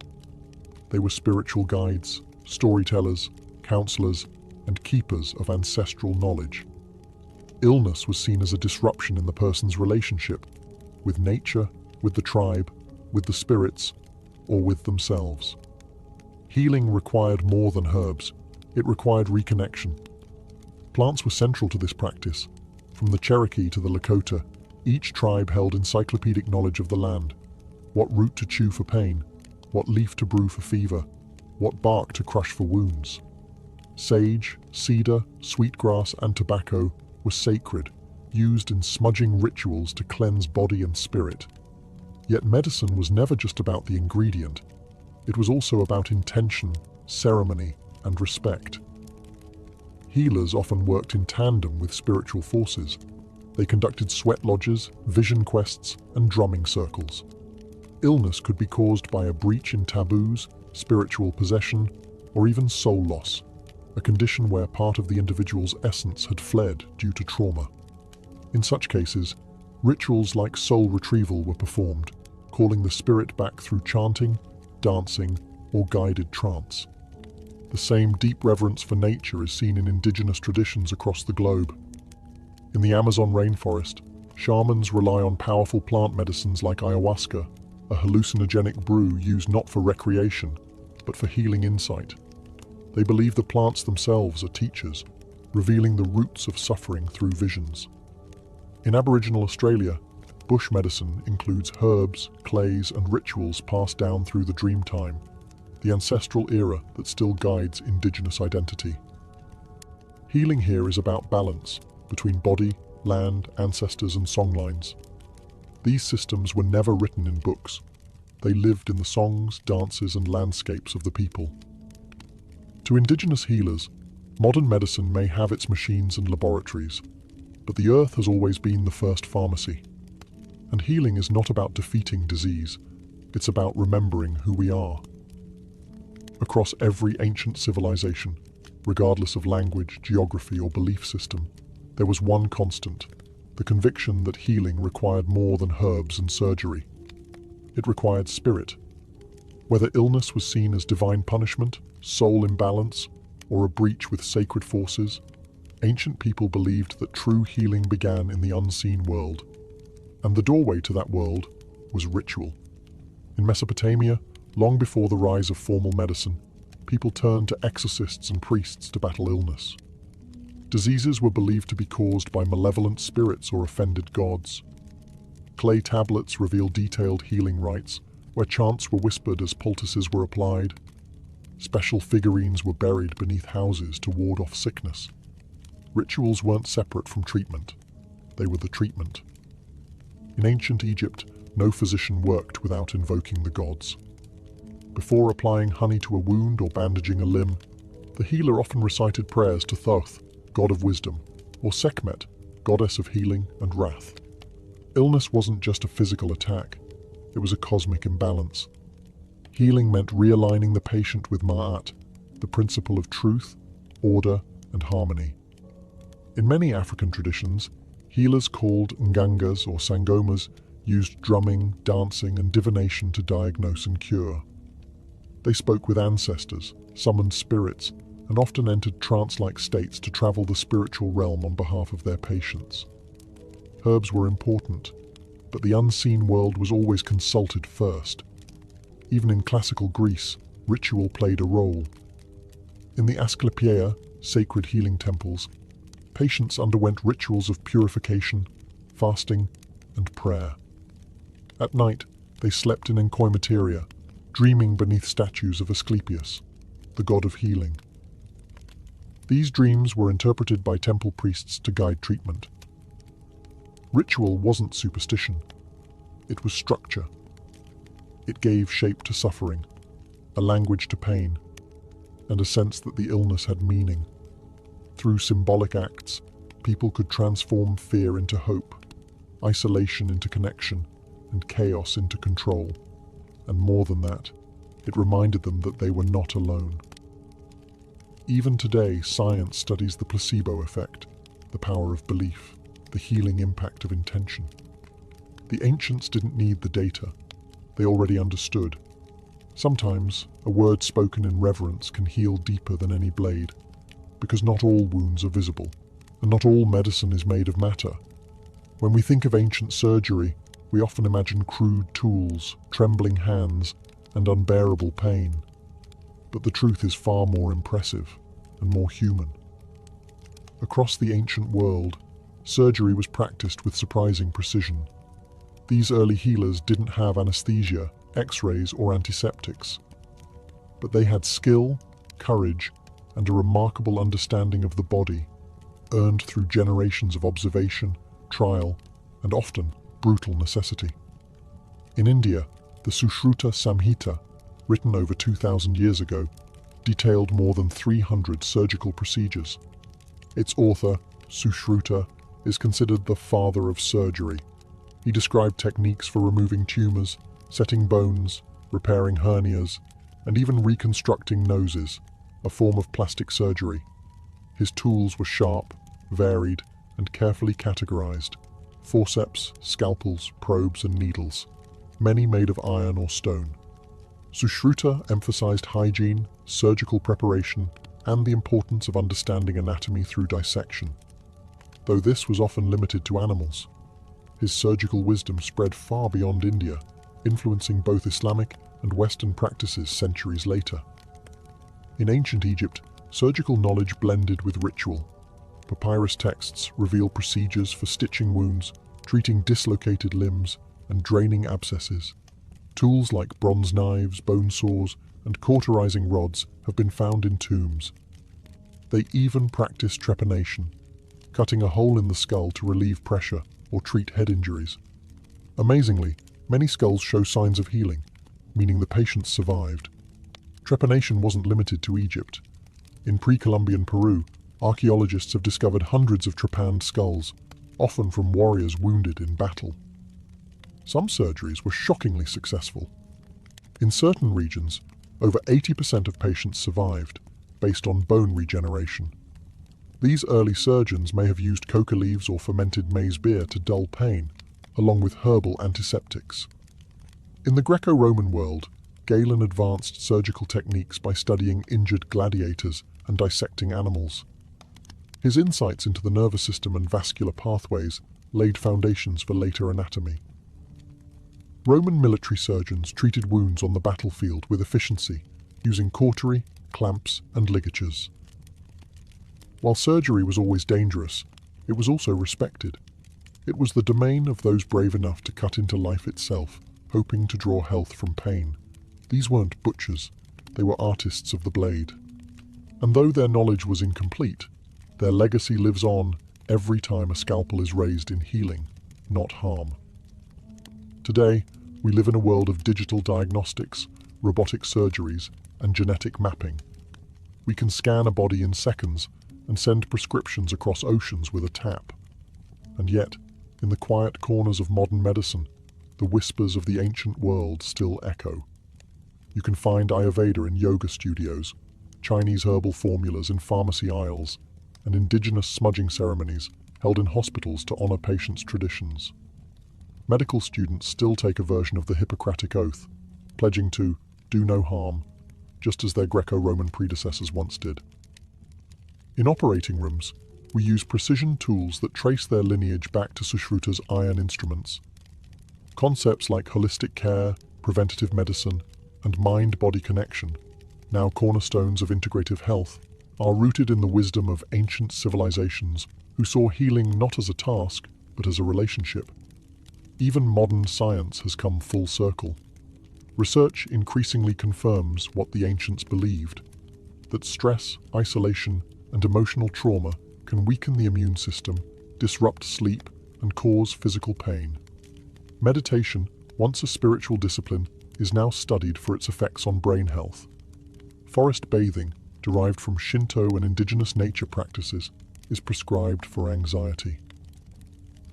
They were spiritual guides, storytellers, counselors, and keepers of ancestral knowledge. Illness was seen as a disruption in the person's relationship with nature, with the tribe, with the spirits, or with themselves. Healing required more than herbs. It required reconnection. Plants were central to this practice. From the Cherokee to the Lakota, each tribe held encyclopedic knowledge of the land: what root to chew for pain, what leaf to brew for fever, what bark to crush for wounds. Sage, cedar, sweetgrass, and tobacco were sacred, used in smudging rituals to cleanse body and spirit. Yet medicine was never just about the ingredient. It was also about intention, ceremony, and respect. Healers often worked in tandem with spiritual forces. They conducted sweat lodges, vision quests, and drumming circles. Illness could be caused by a breach in taboos, spiritual possession, or even soul loss, a condition where part of the individual's essence had fled due to trauma. In such cases, rituals like soul retrieval were performed, calling the spirit back through chanting, dancing, or guided trance. The same deep reverence for nature is seen in indigenous traditions across the globe. In the Amazon rainforest, shamans rely on powerful plant medicines like ayahuasca, a hallucinogenic brew used not for recreation, but for healing insight. They believe the plants themselves are teachers, revealing the roots of suffering through visions. In Aboriginal Australia, bush medicine includes herbs, clays, and rituals passed down through the dream time, the ancestral era that still guides Indigenous identity. Healing here is about balance between body, land, ancestors, and songlines. These systems were never written in books. They lived in the songs, dances, and landscapes of the people. To Indigenous healers, modern medicine may have its machines and laboratories, but the earth has always been the first pharmacy. And healing is not about defeating disease, it's about remembering who we are. Across every ancient civilization, regardless of language, geography, or belief system, there was one constant: the conviction that healing required more than herbs and surgery. It required spirit. Whether illness was seen as divine punishment, soul imbalance, or a breach with sacred forces, ancient people believed that true healing began in the unseen world. And the doorway to that world was ritual. In Mesopotamia, long before the rise of formal medicine, people turned to exorcists and priests to battle illness. Diseases were believed to be caused by malevolent spirits or offended gods. Clay tablets reveal detailed healing rites, where chants were whispered as poultices were applied. Special figurines were buried beneath houses to ward off sickness. Rituals weren't separate from treatment. They were the treatment. In ancient Egypt, no physician worked without invoking the gods. Before applying honey to a wound or bandaging a limb, the healer often recited prayers to Thoth, god of wisdom, or Sekhmet, goddess of healing and wrath. Illness wasn't just a physical attack, it was a cosmic imbalance. Healing meant realigning the patient with Ma'at, the principle of truth, order, and harmony. In many African traditions, healers called Ngangas or Sangomas used drumming, dancing, and divination to diagnose and cure. They spoke with ancestors, summoned spirits, and often entered trance-like states to travel the spiritual realm on behalf of their patients. Herbs were important, but the unseen world was always consulted first. Even in classical Greece, ritual played a role. In the Asclepia, sacred healing temples, patients underwent rituals of purification, fasting, and prayer. At night, they slept in enkoimateria, dreaming beneath statues of Asclepius, the god of healing. These dreams were interpreted by temple priests to guide treatment. Ritual wasn't superstition, it was structure. It gave shape to suffering, a language to pain, and a sense that the illness had meaning. Through symbolic acts, people could transform fear into hope, isolation into connection, and chaos into control. And more than that, it reminded them that they were not alone. Even today, science studies the placebo effect, the power of belief, the healing impact of intention. The ancients didn't need the data. They already understood. Sometimes, a word spoken in reverence can heal deeper than any blade, because not all wounds are visible, and not all medicine is made of matter. When we think of ancient surgery, we often imagine crude tools, trembling hands, and unbearable pain. But the truth is far more impressive and more human. Across the ancient world, surgery was practiced with surprising precision. These early healers didn't have anesthesia, X-rays, or antiseptics. But they had skill, courage, and a remarkable understanding of the body, earned through generations of observation, trial, and often brutal necessity. In India, the Sushruta Samhita, written over 2,000 years ago, detailed more than 300 surgical procedures. Its author, Sushruta, is considered the father of surgery. He described techniques for removing tumors, setting bones, repairing hernias, and even reconstructing noses, a form of plastic surgery. His tools were sharp, varied, and carefully categorized. Forceps, scalpels, probes, and needles, many made of iron or stone. Sushruta emphasized hygiene, surgical preparation, and the importance of understanding anatomy through dissection. Though this was often limited to animals, his surgical wisdom spread far beyond India, influencing both Islamic and Western practices centuries later. In ancient Egypt, surgical knowledge blended with ritual. Papyrus texts reveal procedures for stitching wounds, treating dislocated limbs, and draining abscesses. Tools like bronze knives, bone saws, and cauterizing rods have been found in tombs. They even practiced trepanation, cutting a hole in the skull to relieve pressure or treat head injuries. Amazingly, many skulls show signs of healing, meaning the patients survived. Trepanation wasn't limited to Egypt. In pre-Columbian Peru, archaeologists have discovered hundreds of trepanned skulls, often from warriors wounded in battle. Some surgeries were shockingly successful. In certain regions, over 80% of patients survived, based on bone regeneration. These early surgeons may have used coca leaves or fermented maize beer to dull pain, along with herbal antiseptics. In the Greco-Roman world, Galen advanced surgical techniques by studying injured gladiators and dissecting animals. His insights into the nervous system and vascular pathways laid foundations for later anatomy. Roman military surgeons treated wounds on the battlefield with efficiency, using cautery, clamps, and ligatures. While surgery was always dangerous, it was also respected. It was the domain of those brave enough to cut into life itself, hoping to draw health from pain. These weren't butchers, they were artists of the blade. And though their knowledge was incomplete, their legacy lives on every time a scalpel is raised in healing, not harm. Today, we live in a world of digital diagnostics, robotic surgeries, and genetic mapping. We can scan a body in seconds and send prescriptions across oceans with a tap. And yet, in the quiet corners of modern medicine, the whispers of the ancient world still echo. You can find Ayurveda in yoga studios, Chinese herbal formulas in pharmacy aisles, and indigenous smudging ceremonies held in hospitals to honor patients' traditions. Medical students still take a version of the Hippocratic Oath, pledging to do no harm, just as their Greco-Roman predecessors once did. In operating rooms, we use precision tools that trace their lineage back to Sushruta's iron instruments. Concepts like holistic care, preventative medicine, and mind-body connection, now cornerstones of integrative health, are rooted in the wisdom of ancient civilizations who saw healing not as a task, but as a relationship. Even modern science has come full circle. Research increasingly confirms what the ancients believed, that stress, isolation, and emotional trauma can weaken the immune system, disrupt sleep, and cause physical pain. Meditation, once a spiritual discipline, is now studied for its effects on brain health. Forest bathing, derived from Shinto and indigenous nature practices, is prescribed for anxiety.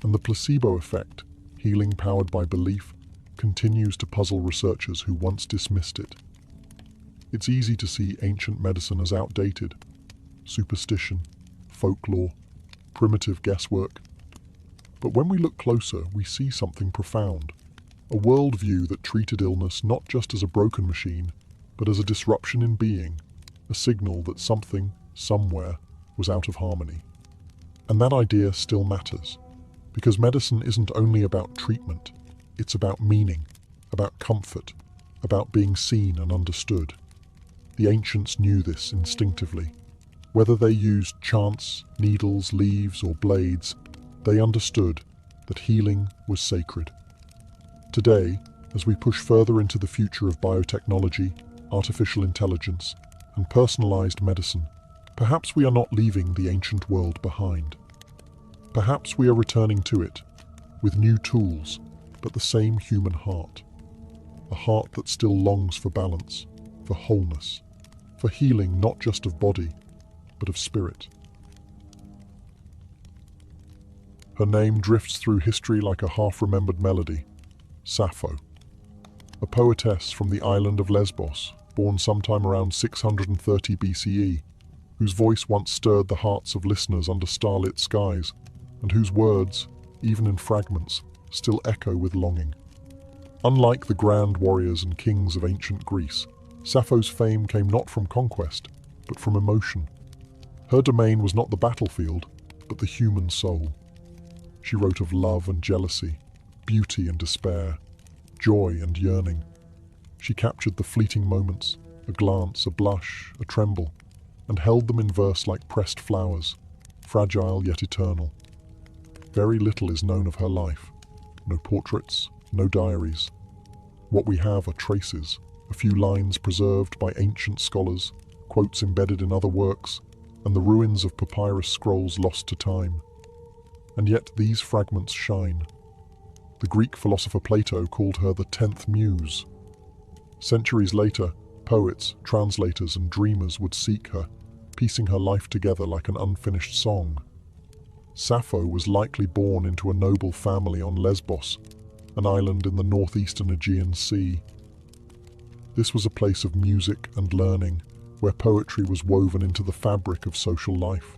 And the placebo effect, healing powered by belief, continues to puzzle researchers who once dismissed it. It's easy to see ancient medicine as outdated. Superstition, folklore, primitive guesswork. But when we look closer, we see something profound. A worldview that treated illness not just as a broken machine, but as a disruption in being, a signal that something, somewhere, was out of harmony. And that idea still matters, because medicine isn't only about treatment, it's about meaning, about comfort, about being seen and understood. The ancients knew this instinctively. Whether they used chants, needles, leaves, or blades, they understood that healing was sacred. Today, as we push further into the future of biotechnology, artificial intelligence, and personalized medicine, perhaps we are not leaving the ancient world behind. Perhaps we are returning to it, with new tools, but the same human heart. A heart that still longs for balance, for wholeness, for healing not just of body, but of spirit. Her name drifts through history like a half-remembered melody, Sappho. A poetess from the island of Lesbos, born sometime around 630 BCE, whose voice once stirred the hearts of listeners under starlit skies, and whose words, even in fragments, still echo with longing. Unlike the grand warriors and kings of ancient Greece, Sappho's fame came not from conquest, but from emotion. Her domain was not the battlefield, but the human soul. She wrote of love and jealousy, beauty and despair, joy and yearning. She captured the fleeting moments, a glance, a blush, a tremble, and held them in verse like pressed flowers, fragile yet eternal. Very little is known of her life. No portraits, no diaries. What we have are traces, a few lines preserved by ancient scholars, quotes embedded in other works, and the ruins of papyrus scrolls lost to time. And yet these fragments shine. The Greek philosopher Plato called her the 10th muse. Centuries later, poets, translators, and dreamers would seek her, piecing her life together like an unfinished song. Sappho was likely born into a noble family on Lesbos, an island in the northeastern Aegean Sea. This was a place of music and learning, where poetry was woven into the fabric of social life.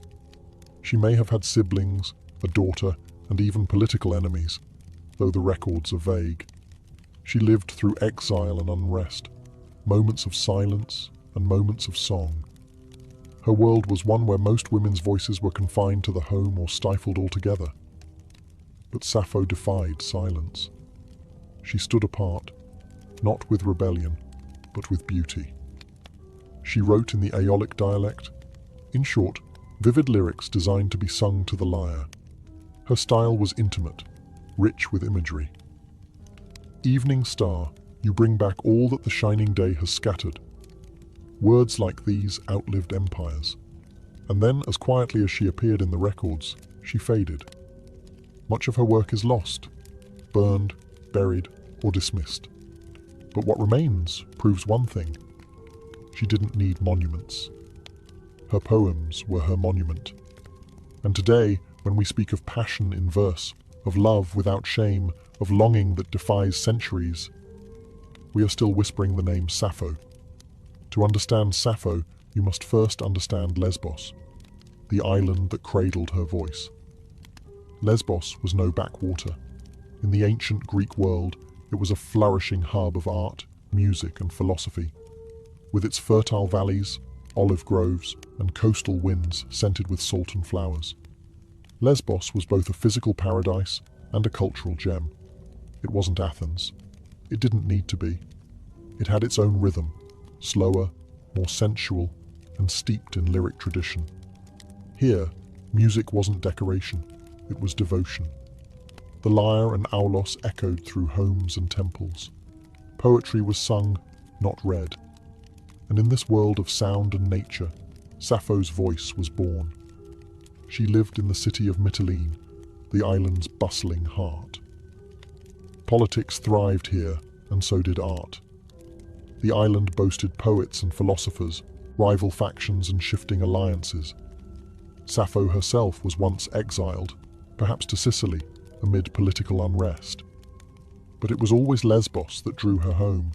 She may have had siblings, a daughter, and even political enemies, though the records are vague. She lived through exile and unrest, moments of silence and moments of song. Her world was one where most women's voices were confined to the home or stifled altogether. But Sappho defied silence. She stood apart, not with rebellion, but with beauty. She wrote in the Aeolic dialect, in short, vivid lyrics designed to be sung to the lyre. Her style was intimate, rich with imagery. Evening star, you bring back all that the shining day has scattered. Words like these outlived empires. And then, as quietly as she appeared in the records, she faded. Much of her work is lost, burned, buried, or dismissed. But what remains proves one thing. She didn't need monuments. Her poems were her monument. And today, when we speak of passion in verse, of love without shame, of longing that defies centuries, we are still whispering the name Sappho. To understand Sappho, you must first understand Lesbos, the island that cradled her voice. Lesbos was no backwater. In the ancient Greek world, it was a flourishing hub of art, music, and philosophy. With its fertile valleys, olive groves, and coastal winds scented with salt and flowers. Lesbos was both a physical paradise and a cultural gem. It wasn't Athens. It didn't need to be. It had its own rhythm, slower, more sensual, and steeped in lyric tradition. Here, music wasn't decoration, it was devotion. The lyre and aulos echoed through homes and temples. Poetry was sung, not read. And in this world of sound and nature, Sappho's voice was born. She lived in the city of Mytilene, the island's bustling heart. Politics thrived here, and so did art. The island boasted poets and philosophers, rival factions and shifting alliances. Sappho herself was once exiled, perhaps to Sicily, amid political unrest. But it was always Lesbos that drew her home.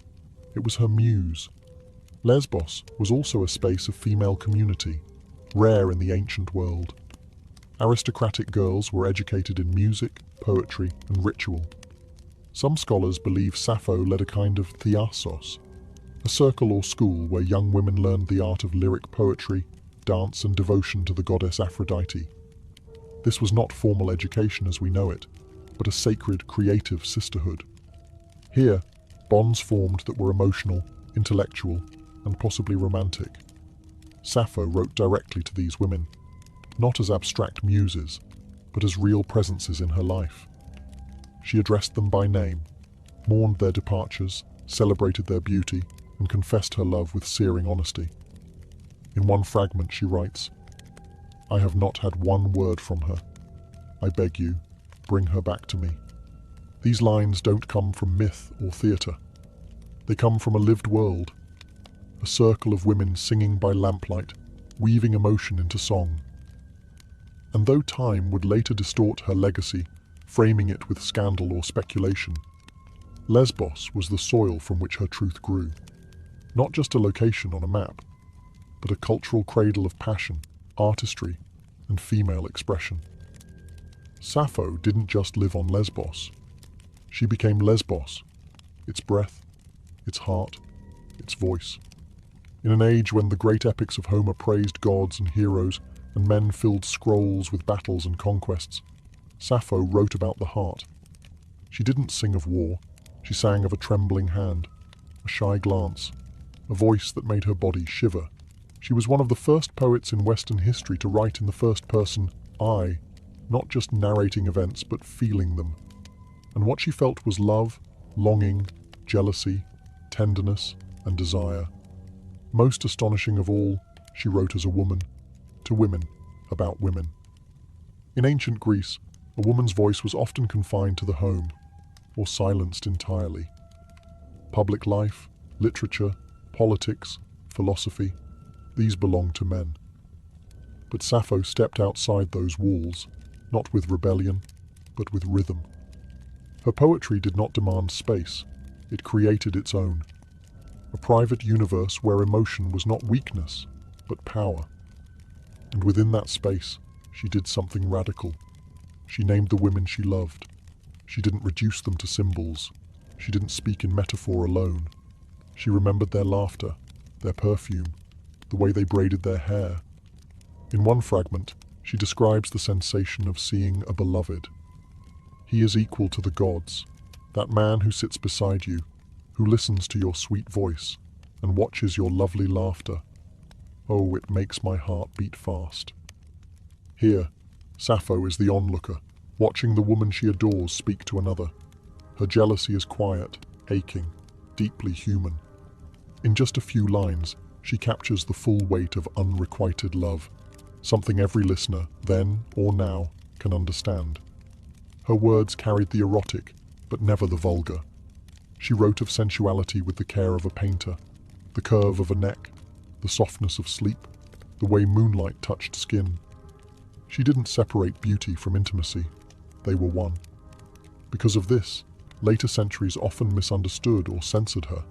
It was her muse. Lesbos was also a space of female community, rare in the ancient world. Aristocratic girls were educated in music, poetry, and ritual. Some scholars believe Sappho led a kind of theasos, a circle or school where young women learned the art of lyric poetry, dance, and devotion to the goddess Aphrodite. This was not formal education as we know it, but a sacred, creative sisterhood. Here, bonds formed that were emotional, intellectual, and possibly romantic. Sappho wrote directly to these women, not as abstract muses, but as real presences in her life. She addressed them by name, mourned their departures, celebrated their beauty, and confessed her love with searing honesty. In one fragment she writes, "I have not had one word from her. I beg you, bring her back to me." These lines don't come from myth or theatre. They come from a lived world, a circle of women singing by lamplight, weaving emotion into song. And though time would later distort her legacy, framing it with scandal or speculation, Lesbos was the soil from which her truth grew. Not just a location on a map, but a cultural cradle of passion, artistry, and female expression. Sappho didn't just live on Lesbos. She became Lesbos, its breath, its heart, its voice. In an age when the great epics of Homer praised gods and heroes, and men filled scrolls with battles and conquests, Sappho wrote about the heart. She didn't sing of war, she sang of a trembling hand, a shy glance, a voice that made her body shiver. She was one of the first poets in Western history to write in the first person, I, not just narrating events but feeling them. And what she felt was love, longing, jealousy, tenderness, and desire. Most astonishing of all, she wrote as a woman, to women, about women. In ancient Greece, a woman's voice was often confined to the home, or silenced entirely. Public life, literature, politics, philosophy, these belonged to men. But Sappho stepped outside those walls, not with rebellion, but with rhythm. Her poetry did not demand space, it created its own. A private universe where emotion was not weakness, but power. And within that space, she did something radical. She named the women she loved. She didn't reduce them to symbols. She didn't speak in metaphor alone. She remembered their laughter, their perfume, the way they braided their hair. In one fragment, she describes the sensation of seeing a beloved. He is equal to the gods, that man who sits beside you, who listens to your sweet voice and watches your lovely laughter. Oh, it makes my heart beat fast. Here, Sappho is the onlooker, watching the woman she adores speak to another. Her jealousy is quiet, aching, deeply human. In just a few lines, she captures the full weight of unrequited love, something every listener, then or now, can understand. Her words carried the erotic, but never the vulgar. She wrote of sensuality with the care of a painter, the curve of a neck, the softness of sleep, the way moonlight touched skin. She didn't separate beauty from intimacy. They were one. Because of this, later centuries often misunderstood or censored her.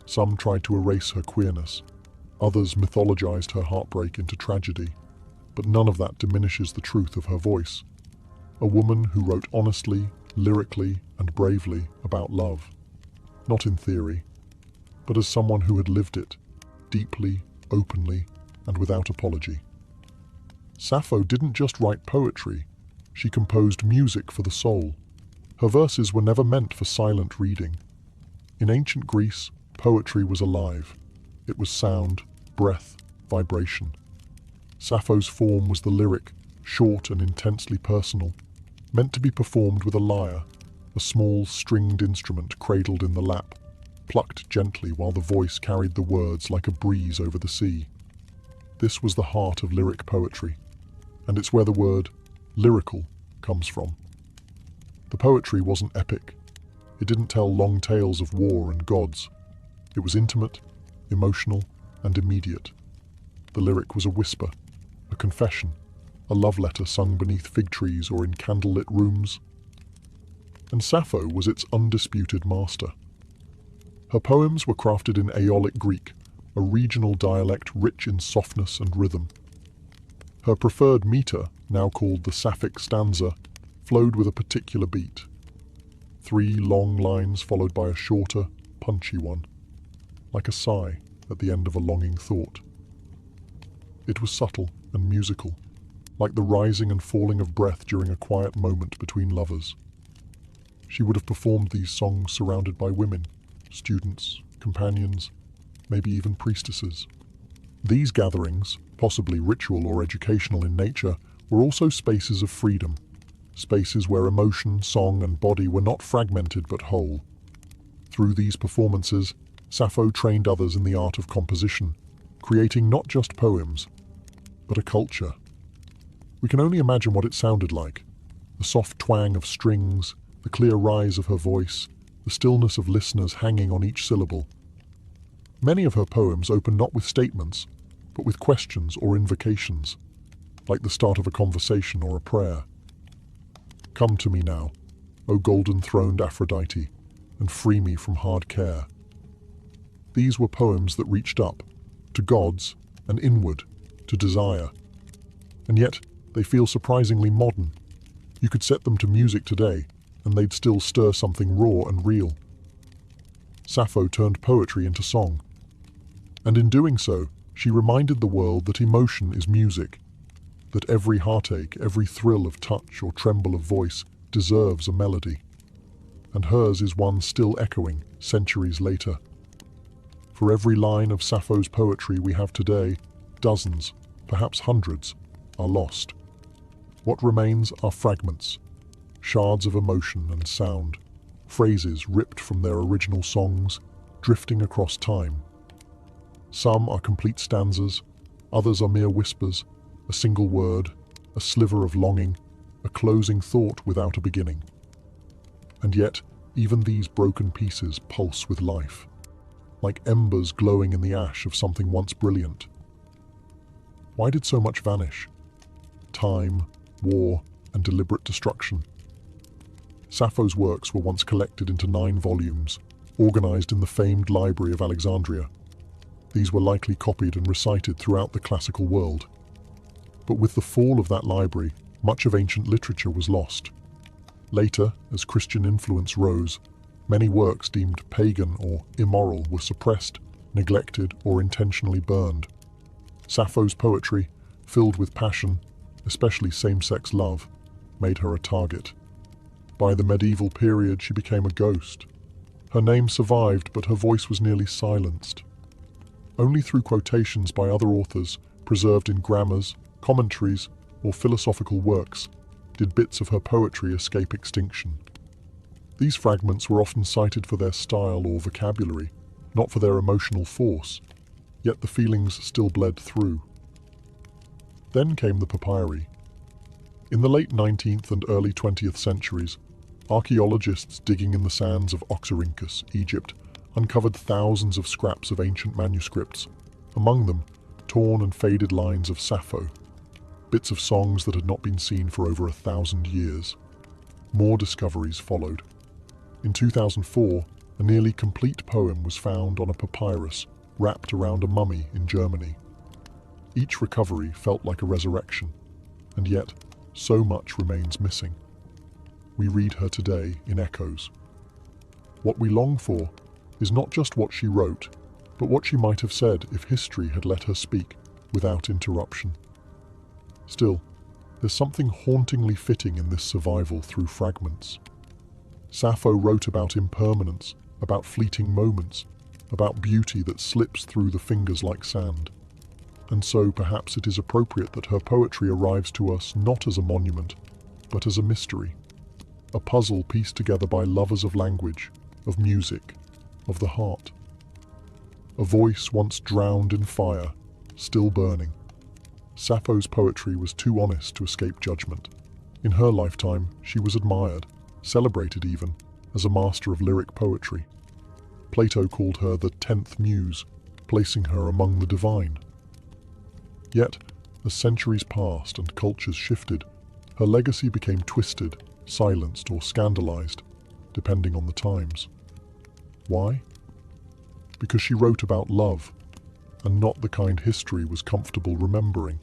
Some tried to erase her queerness. Others mythologized her heartbreak into tragedy. But none of that diminishes the truth of her voice. A woman who wrote honestly, lyrically, and bravely about love. Not in theory, but as someone who had lived it, deeply, openly, and without apology. Sappho didn't just write poetry, she composed music for the soul. Her verses were never meant for silent reading. In ancient Greece, poetry was alive. It was sound, breath, vibration. Sappho's form was the lyric, short and intensely personal, meant to be performed with a lyre, a small stringed instrument cradled in the lap, plucked gently while the voice carried the words like a breeze over the sea. This was the heart of lyric poetry, and it's where the word lyrical comes from. The poetry wasn't epic. It didn't tell long tales of war and gods. It was intimate, emotional, and immediate. The lyric was a whisper, a confession, a love letter sung beneath fig trees or in candlelit rooms. And Sappho was its undisputed master. Her poems were crafted in Aeolic Greek, a regional dialect rich in softness and rhythm. Her preferred meter, now called the Sapphic stanza, flowed with a particular beat. 3 long lines followed by a shorter, punchy one, like a sigh at the end of a longing thought. It was subtle and musical, like the rising and falling of breath during a quiet moment between lovers. She would have performed these songs surrounded by women, students, companions, maybe even priestesses. These gatherings, possibly ritual or educational in nature, were also spaces of freedom, spaces where emotion, song, and body were not fragmented but whole. Through these performances, Sappho trained others in the art of composition, creating not just poems, but a culture. We can only imagine what it sounded like. The soft twang of strings, the clear rise of her voice, the stillness of listeners hanging on each syllable. Many of her poems open not with statements, but with questions or invocations, like the start of a conversation or a prayer. Come to me now, O golden-throned Aphrodite, and free me from hard care. These were poems that reached up, to gods, and inward, to desire. And yet, they feel surprisingly modern. You could set them to music today, and they'd still stir something raw and real. Sappho turned poetry into song. And in doing so, she reminded the world that emotion is music, that every heartache, every thrill of touch or tremble of voice deserves a melody. And hers is one still echoing, centuries later. For every line of Sappho's poetry we have today, dozens, perhaps hundreds, are lost. What remains are fragments, shards of emotion and sound, phrases ripped from their original songs, drifting across time. Some are complete stanzas, others are mere whispers, a single word, a sliver of longing, a closing thought without a beginning. And yet, even these broken pieces pulse with life, like embers glowing in the ash of something once brilliant. Why did so much vanish? Time, war, and deliberate destruction. Sappho's works were once collected into 9 volumes, organized in the famed Library of Alexandria. These were likely copied and recited throughout the classical world. But with the fall of that library, much of ancient literature was lost. Later, as Christian influence rose, many works deemed pagan or immoral were suppressed, neglected, or intentionally burned. Sappho's poetry, filled with passion, especially same-sex love, made her a target. By the medieval period, she became a ghost. Her name survived, but her voice was nearly silenced. Only through quotations by other authors, preserved in grammars, commentaries, or philosophical works, did bits of her poetry escape extinction. These fragments were often cited for their style or vocabulary, not for their emotional force, yet the feelings still bled through. Then came the papyri. In the late 19th and early 20th centuries, Archaeologists digging in the sands of Oxyrhynchus, Egypt, uncovered thousands of scraps of ancient manuscripts, among them torn and faded lines of Sappho, bits of songs that had not been seen for over 1,000 years. More discoveries followed. In 2004, a nearly complete poem was found on a papyrus wrapped around a mummy in Germany. Each recovery felt like a resurrection, and yet so much remains missing. We read her today in echoes. What we long for is not just what she wrote, but what she might have said if history had let her speak without interruption. Still, there's something hauntingly fitting in this survival through fragments. Sappho wrote about impermanence, about fleeting moments, about beauty that slips through the fingers like sand. And so perhaps it is appropriate that her poetry arrives to us not as a monument, but as a mystery, a puzzle pieced together by lovers of language, of music, of the heart. A voice once drowned in fire, still burning. Sappho's poetry was too honest to escape judgment. In her lifetime, she was admired, celebrated even, as a master of lyric poetry. Plato called her the 10th muse, placing her among the divine. Yet, as centuries passed and cultures shifted, her legacy became twisted, silenced, or scandalized, depending on the times. Why? Because she wrote about love, and not the kind history was comfortable remembering.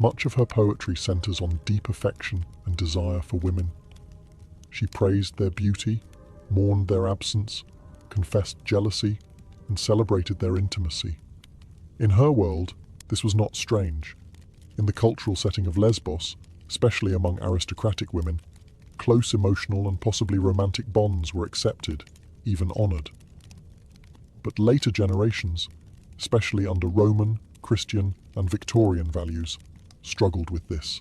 Much of her poetry centers on deep affection and desire for women. She praised their beauty, mourned their absence, confessed jealousy, and celebrated their intimacy. In her world, this was not strange. In the cultural setting of Lesbos, especially among aristocratic women, close emotional and possibly romantic bonds were accepted, even honored. But later generations, especially under Roman, Christian, and Victorian values, struggled with this.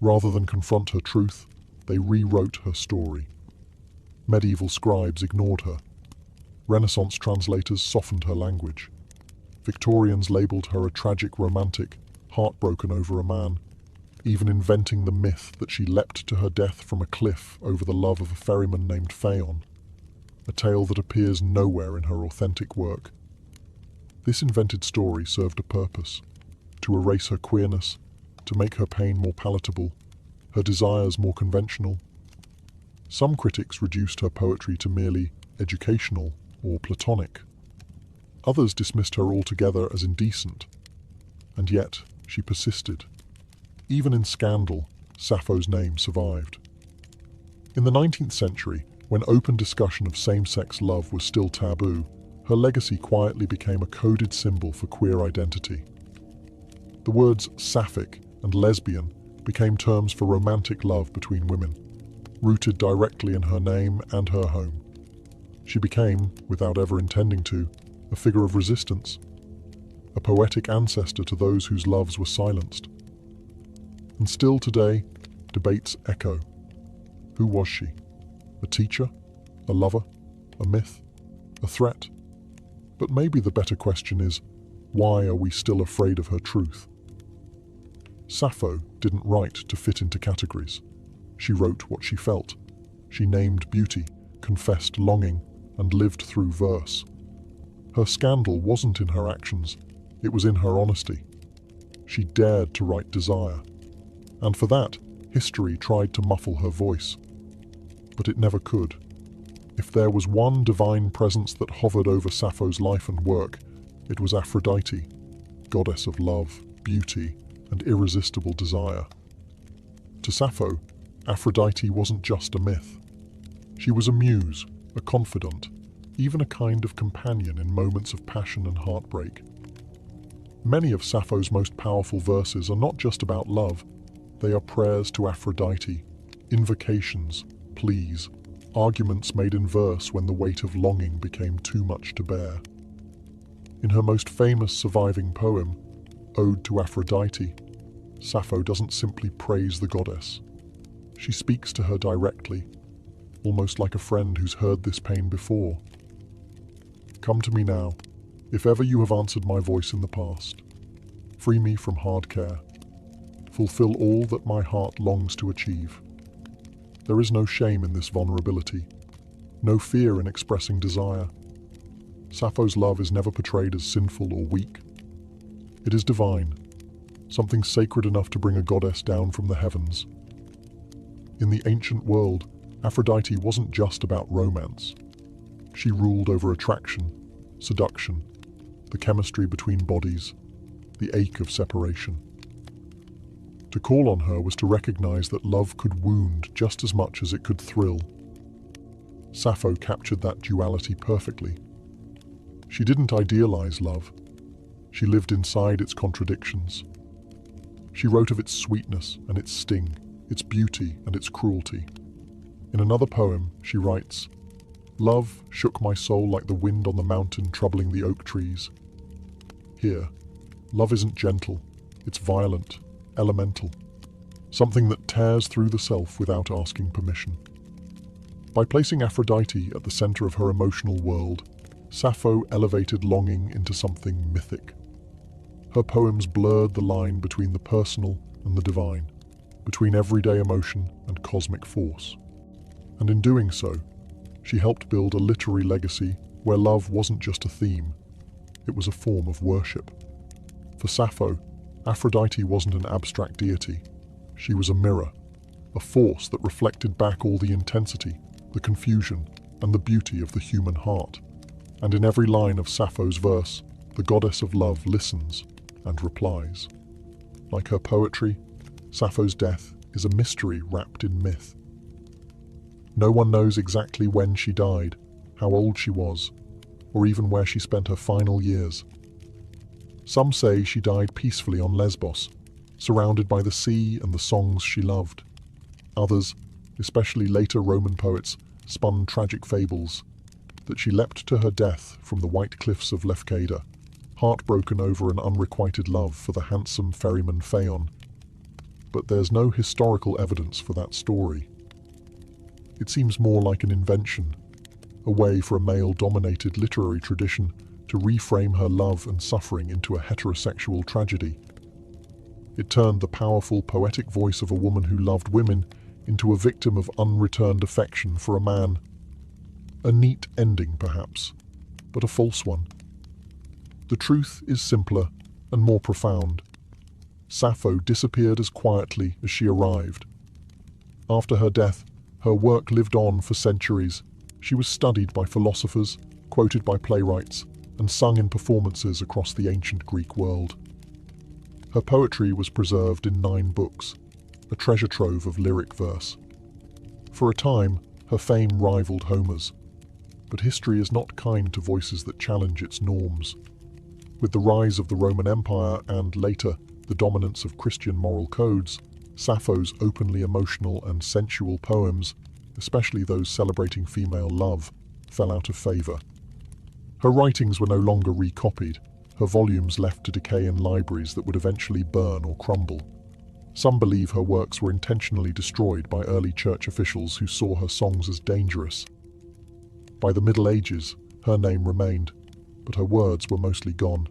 Rather than confront her truth, they rewrote her story. Medieval scribes ignored her. Renaissance translators softened her language. Victorians labeled her a tragic romantic, heartbroken over a man, even inventing the myth that she leapt to her death from a cliff over the love of a ferryman named Phaon, a tale that appears nowhere in her authentic work. This invented story served a purpose: to erase her queerness, to make her pain more palatable, her desires more conventional. Some critics reduced her poetry to merely educational or platonic. Others dismissed her altogether as indecent. And yet, she persisted. Even in scandal, Sappho's name survived. In the 19th century, when open discussion of same-sex love was still taboo, her legacy quietly became a coded symbol for queer identity. The words sapphic and lesbian became terms for romantic love between women, rooted directly in her name and her home. She became, without ever intending to, a figure of resistance, a poetic ancestor to those whose loves were silenced. And still today, debates echo. Who was she? A teacher? A lover? A myth? A threat? But maybe the better question is, why are we still afraid of her truth? Sappho didn't write to fit into categories. She wrote what she felt. She named beauty, confessed longing, and lived through verse. Her scandal wasn't in her actions, it was in her honesty. She dared to write desire. And for that, history tried to muffle her voice. But it never could. If there was one divine presence that hovered over Sappho's life and work, it was Aphrodite, goddess of love, beauty, and irresistible desire. To Sappho, Aphrodite wasn't just a myth. She was a muse, a confidant, even a kind of companion in moments of passion and heartbreak. Many of Sappho's most powerful verses are not just about love, they are prayers to Aphrodite, invocations, pleas, arguments made in verse when the weight of longing became too much to bear. In her most famous surviving poem, Ode to Aphrodite, Sappho doesn't simply praise the goddess. She speaks to her directly, almost like a friend who's heard this pain before. Come to me now, if ever you have answered my voice in the past. Free me from hard care. Fulfill all that my heart longs to achieve. There is no shame in this vulnerability, no fear in expressing desire. Sappho's love is never portrayed as sinful or weak. It is divine, something sacred enough to bring a goddess down from the heavens. In the ancient world, Aphrodite wasn't just about romance. She ruled over attraction, seduction, the chemistry between bodies, the ache of separation. To call on her was to recognize that love could wound just as much as it could thrill. Sappho captured that duality perfectly. She didn't idealize love. She lived inside its contradictions. She wrote of its sweetness and its sting, its beauty and its cruelty. In another poem, she writes, "Love shook my soul like the wind on the mountain troubling the oak trees." Here, love isn't gentle, it's violent, elemental, something that tears through the self without asking permission. By placing Aphrodite at the center of her emotional world, Sappho elevated longing into something mythic. Her poems blurred the line between the personal and the divine, between everyday emotion and cosmic force. And in doing so, she helped build a literary legacy where love wasn't just a theme, it was a form of worship. For Sappho, Aphrodite wasn't an abstract deity. She was a mirror, a force that reflected back all the intensity, the confusion, and the beauty of the human heart. And in every line of Sappho's verse, the goddess of love listens and replies. Like her poetry, Sappho's death is a mystery wrapped in myth. No one knows exactly when she died, how old she was, or even where she spent her final years. Some say she died peacefully on Lesbos, surrounded by the sea and the songs she loved. Others, especially later Roman poets, spun tragic fables, that she leapt to her death from the white cliffs of Lefkada, heartbroken over an unrequited love for the handsome ferryman Phaon. But there's no historical evidence for that story. It seems more like an invention, a way for a male-dominated literary tradition to reframe her love and suffering into a heterosexual tragedy. It turned the powerful, poetic voice of a woman who loved women into a victim of unreturned affection for a man. A neat ending, perhaps, but a false one. The truth is simpler and more profound. Sappho disappeared as quietly as she arrived. After her death, her work lived on for centuries. She was studied by philosophers, quoted by playwrights, and sung in performances across the ancient Greek world. Her poetry was preserved in 9 books, a treasure trove of lyric verse. For a time, her fame rivaled Homer's. But history is not kind to voices that challenge its norms. With the rise of the Roman Empire and, later, the dominance of Christian moral codes, Sappho's openly emotional and sensual poems, especially those celebrating female love, fell out of favor. Her writings were no longer recopied, her volumes left to decay in libraries that would eventually burn or crumble. Some believe her works were intentionally destroyed by early church officials who saw her songs as dangerous. By the Middle Ages, her name remained, but her words were mostly gone.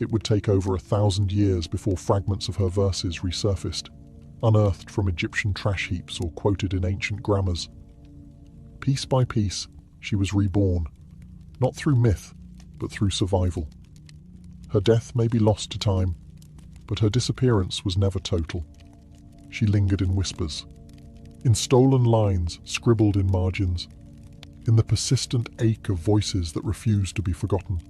It would take over 1,000 years before fragments of her verses resurfaced, unearthed from Egyptian trash heaps or quoted in ancient grammars. Piece by piece, she was reborn, not through myth, but through survival. Her death may be lost to time, but her disappearance was never total. She lingered in whispers, in stolen lines scribbled in margins, in the persistent ache of voices that refused to be forgotten.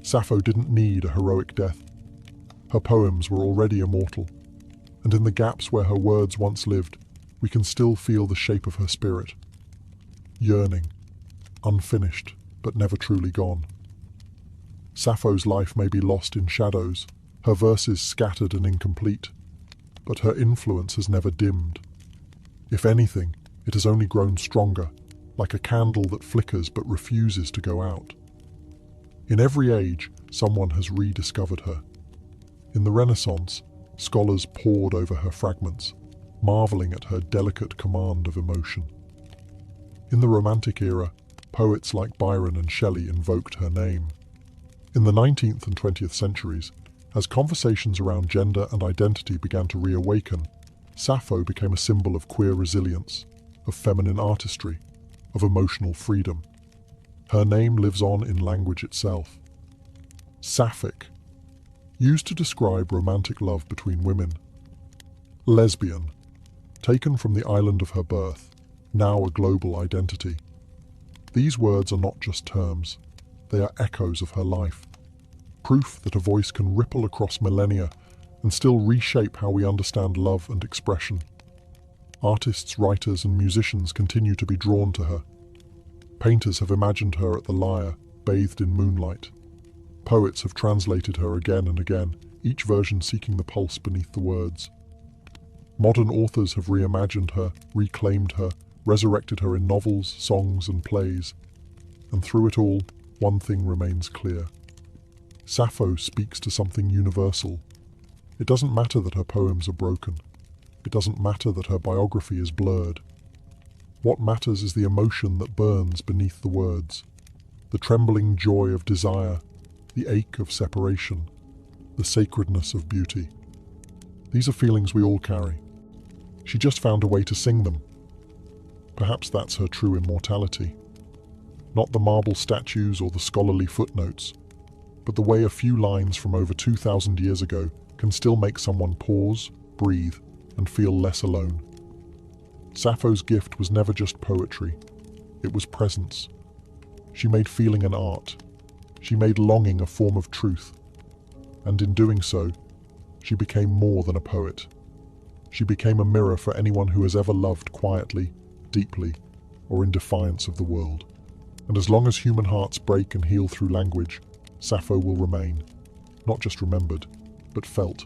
Sappho didn't need a heroic death. Her poems were already immortal, and in the gaps where her words once lived, we can still feel the shape of her spirit. Yearning, unfinished, but never truly gone. Sappho's life may be lost in shadows, her verses scattered and incomplete, but her influence has never dimmed. If anything, it has only grown stronger, like a candle that flickers but refuses to go out. In every age, someone has rediscovered her. In the Renaissance, scholars pored over her fragments, marveling at her delicate command of emotion. In the Romantic era, poets like Byron and Shelley invoked her name. In the 19th and 20th centuries, as conversations around gender and identity began to reawaken, Sappho became a symbol of queer resilience, of feminine artistry, of emotional freedom. Her name lives on in language itself. Sapphic, used to describe romantic love between women. Lesbian, taken from the island of her birth, now a global identity. These words are not just terms, they are echoes of her life. Proof that a voice can ripple across millennia and still reshape how we understand love and expression. Artists, writers, and musicians continue to be drawn to her. Painters have imagined her at the lyre, bathed in moonlight. Poets have translated her again and again, each version seeking the pulse beneath the words. Modern authors have reimagined her, reclaimed her, resurrected her in novels, songs, and plays. And through it all, one thing remains clear. Sappho speaks to something universal. It doesn't matter that her poems are broken. It doesn't matter that her biography is blurred. What matters is the emotion that burns beneath the words, the trembling joy of desire, the ache of separation, the sacredness of beauty. These are feelings we all carry. She just found a way to sing them. Perhaps that's her true immortality. Not the marble statues or the scholarly footnotes, but the way a few lines from over 2,000 years ago can still make someone pause, breathe, and feel less alone. Sappho's gift was never just poetry, it was presence. She made feeling an art. She made longing a form of truth. And in doing so, she became more than a poet. She became a mirror for anyone who has ever loved quietly, deeply, or in defiance of the world. And as long as human hearts break and heal through language, Sappho will remain, not just remembered, but felt.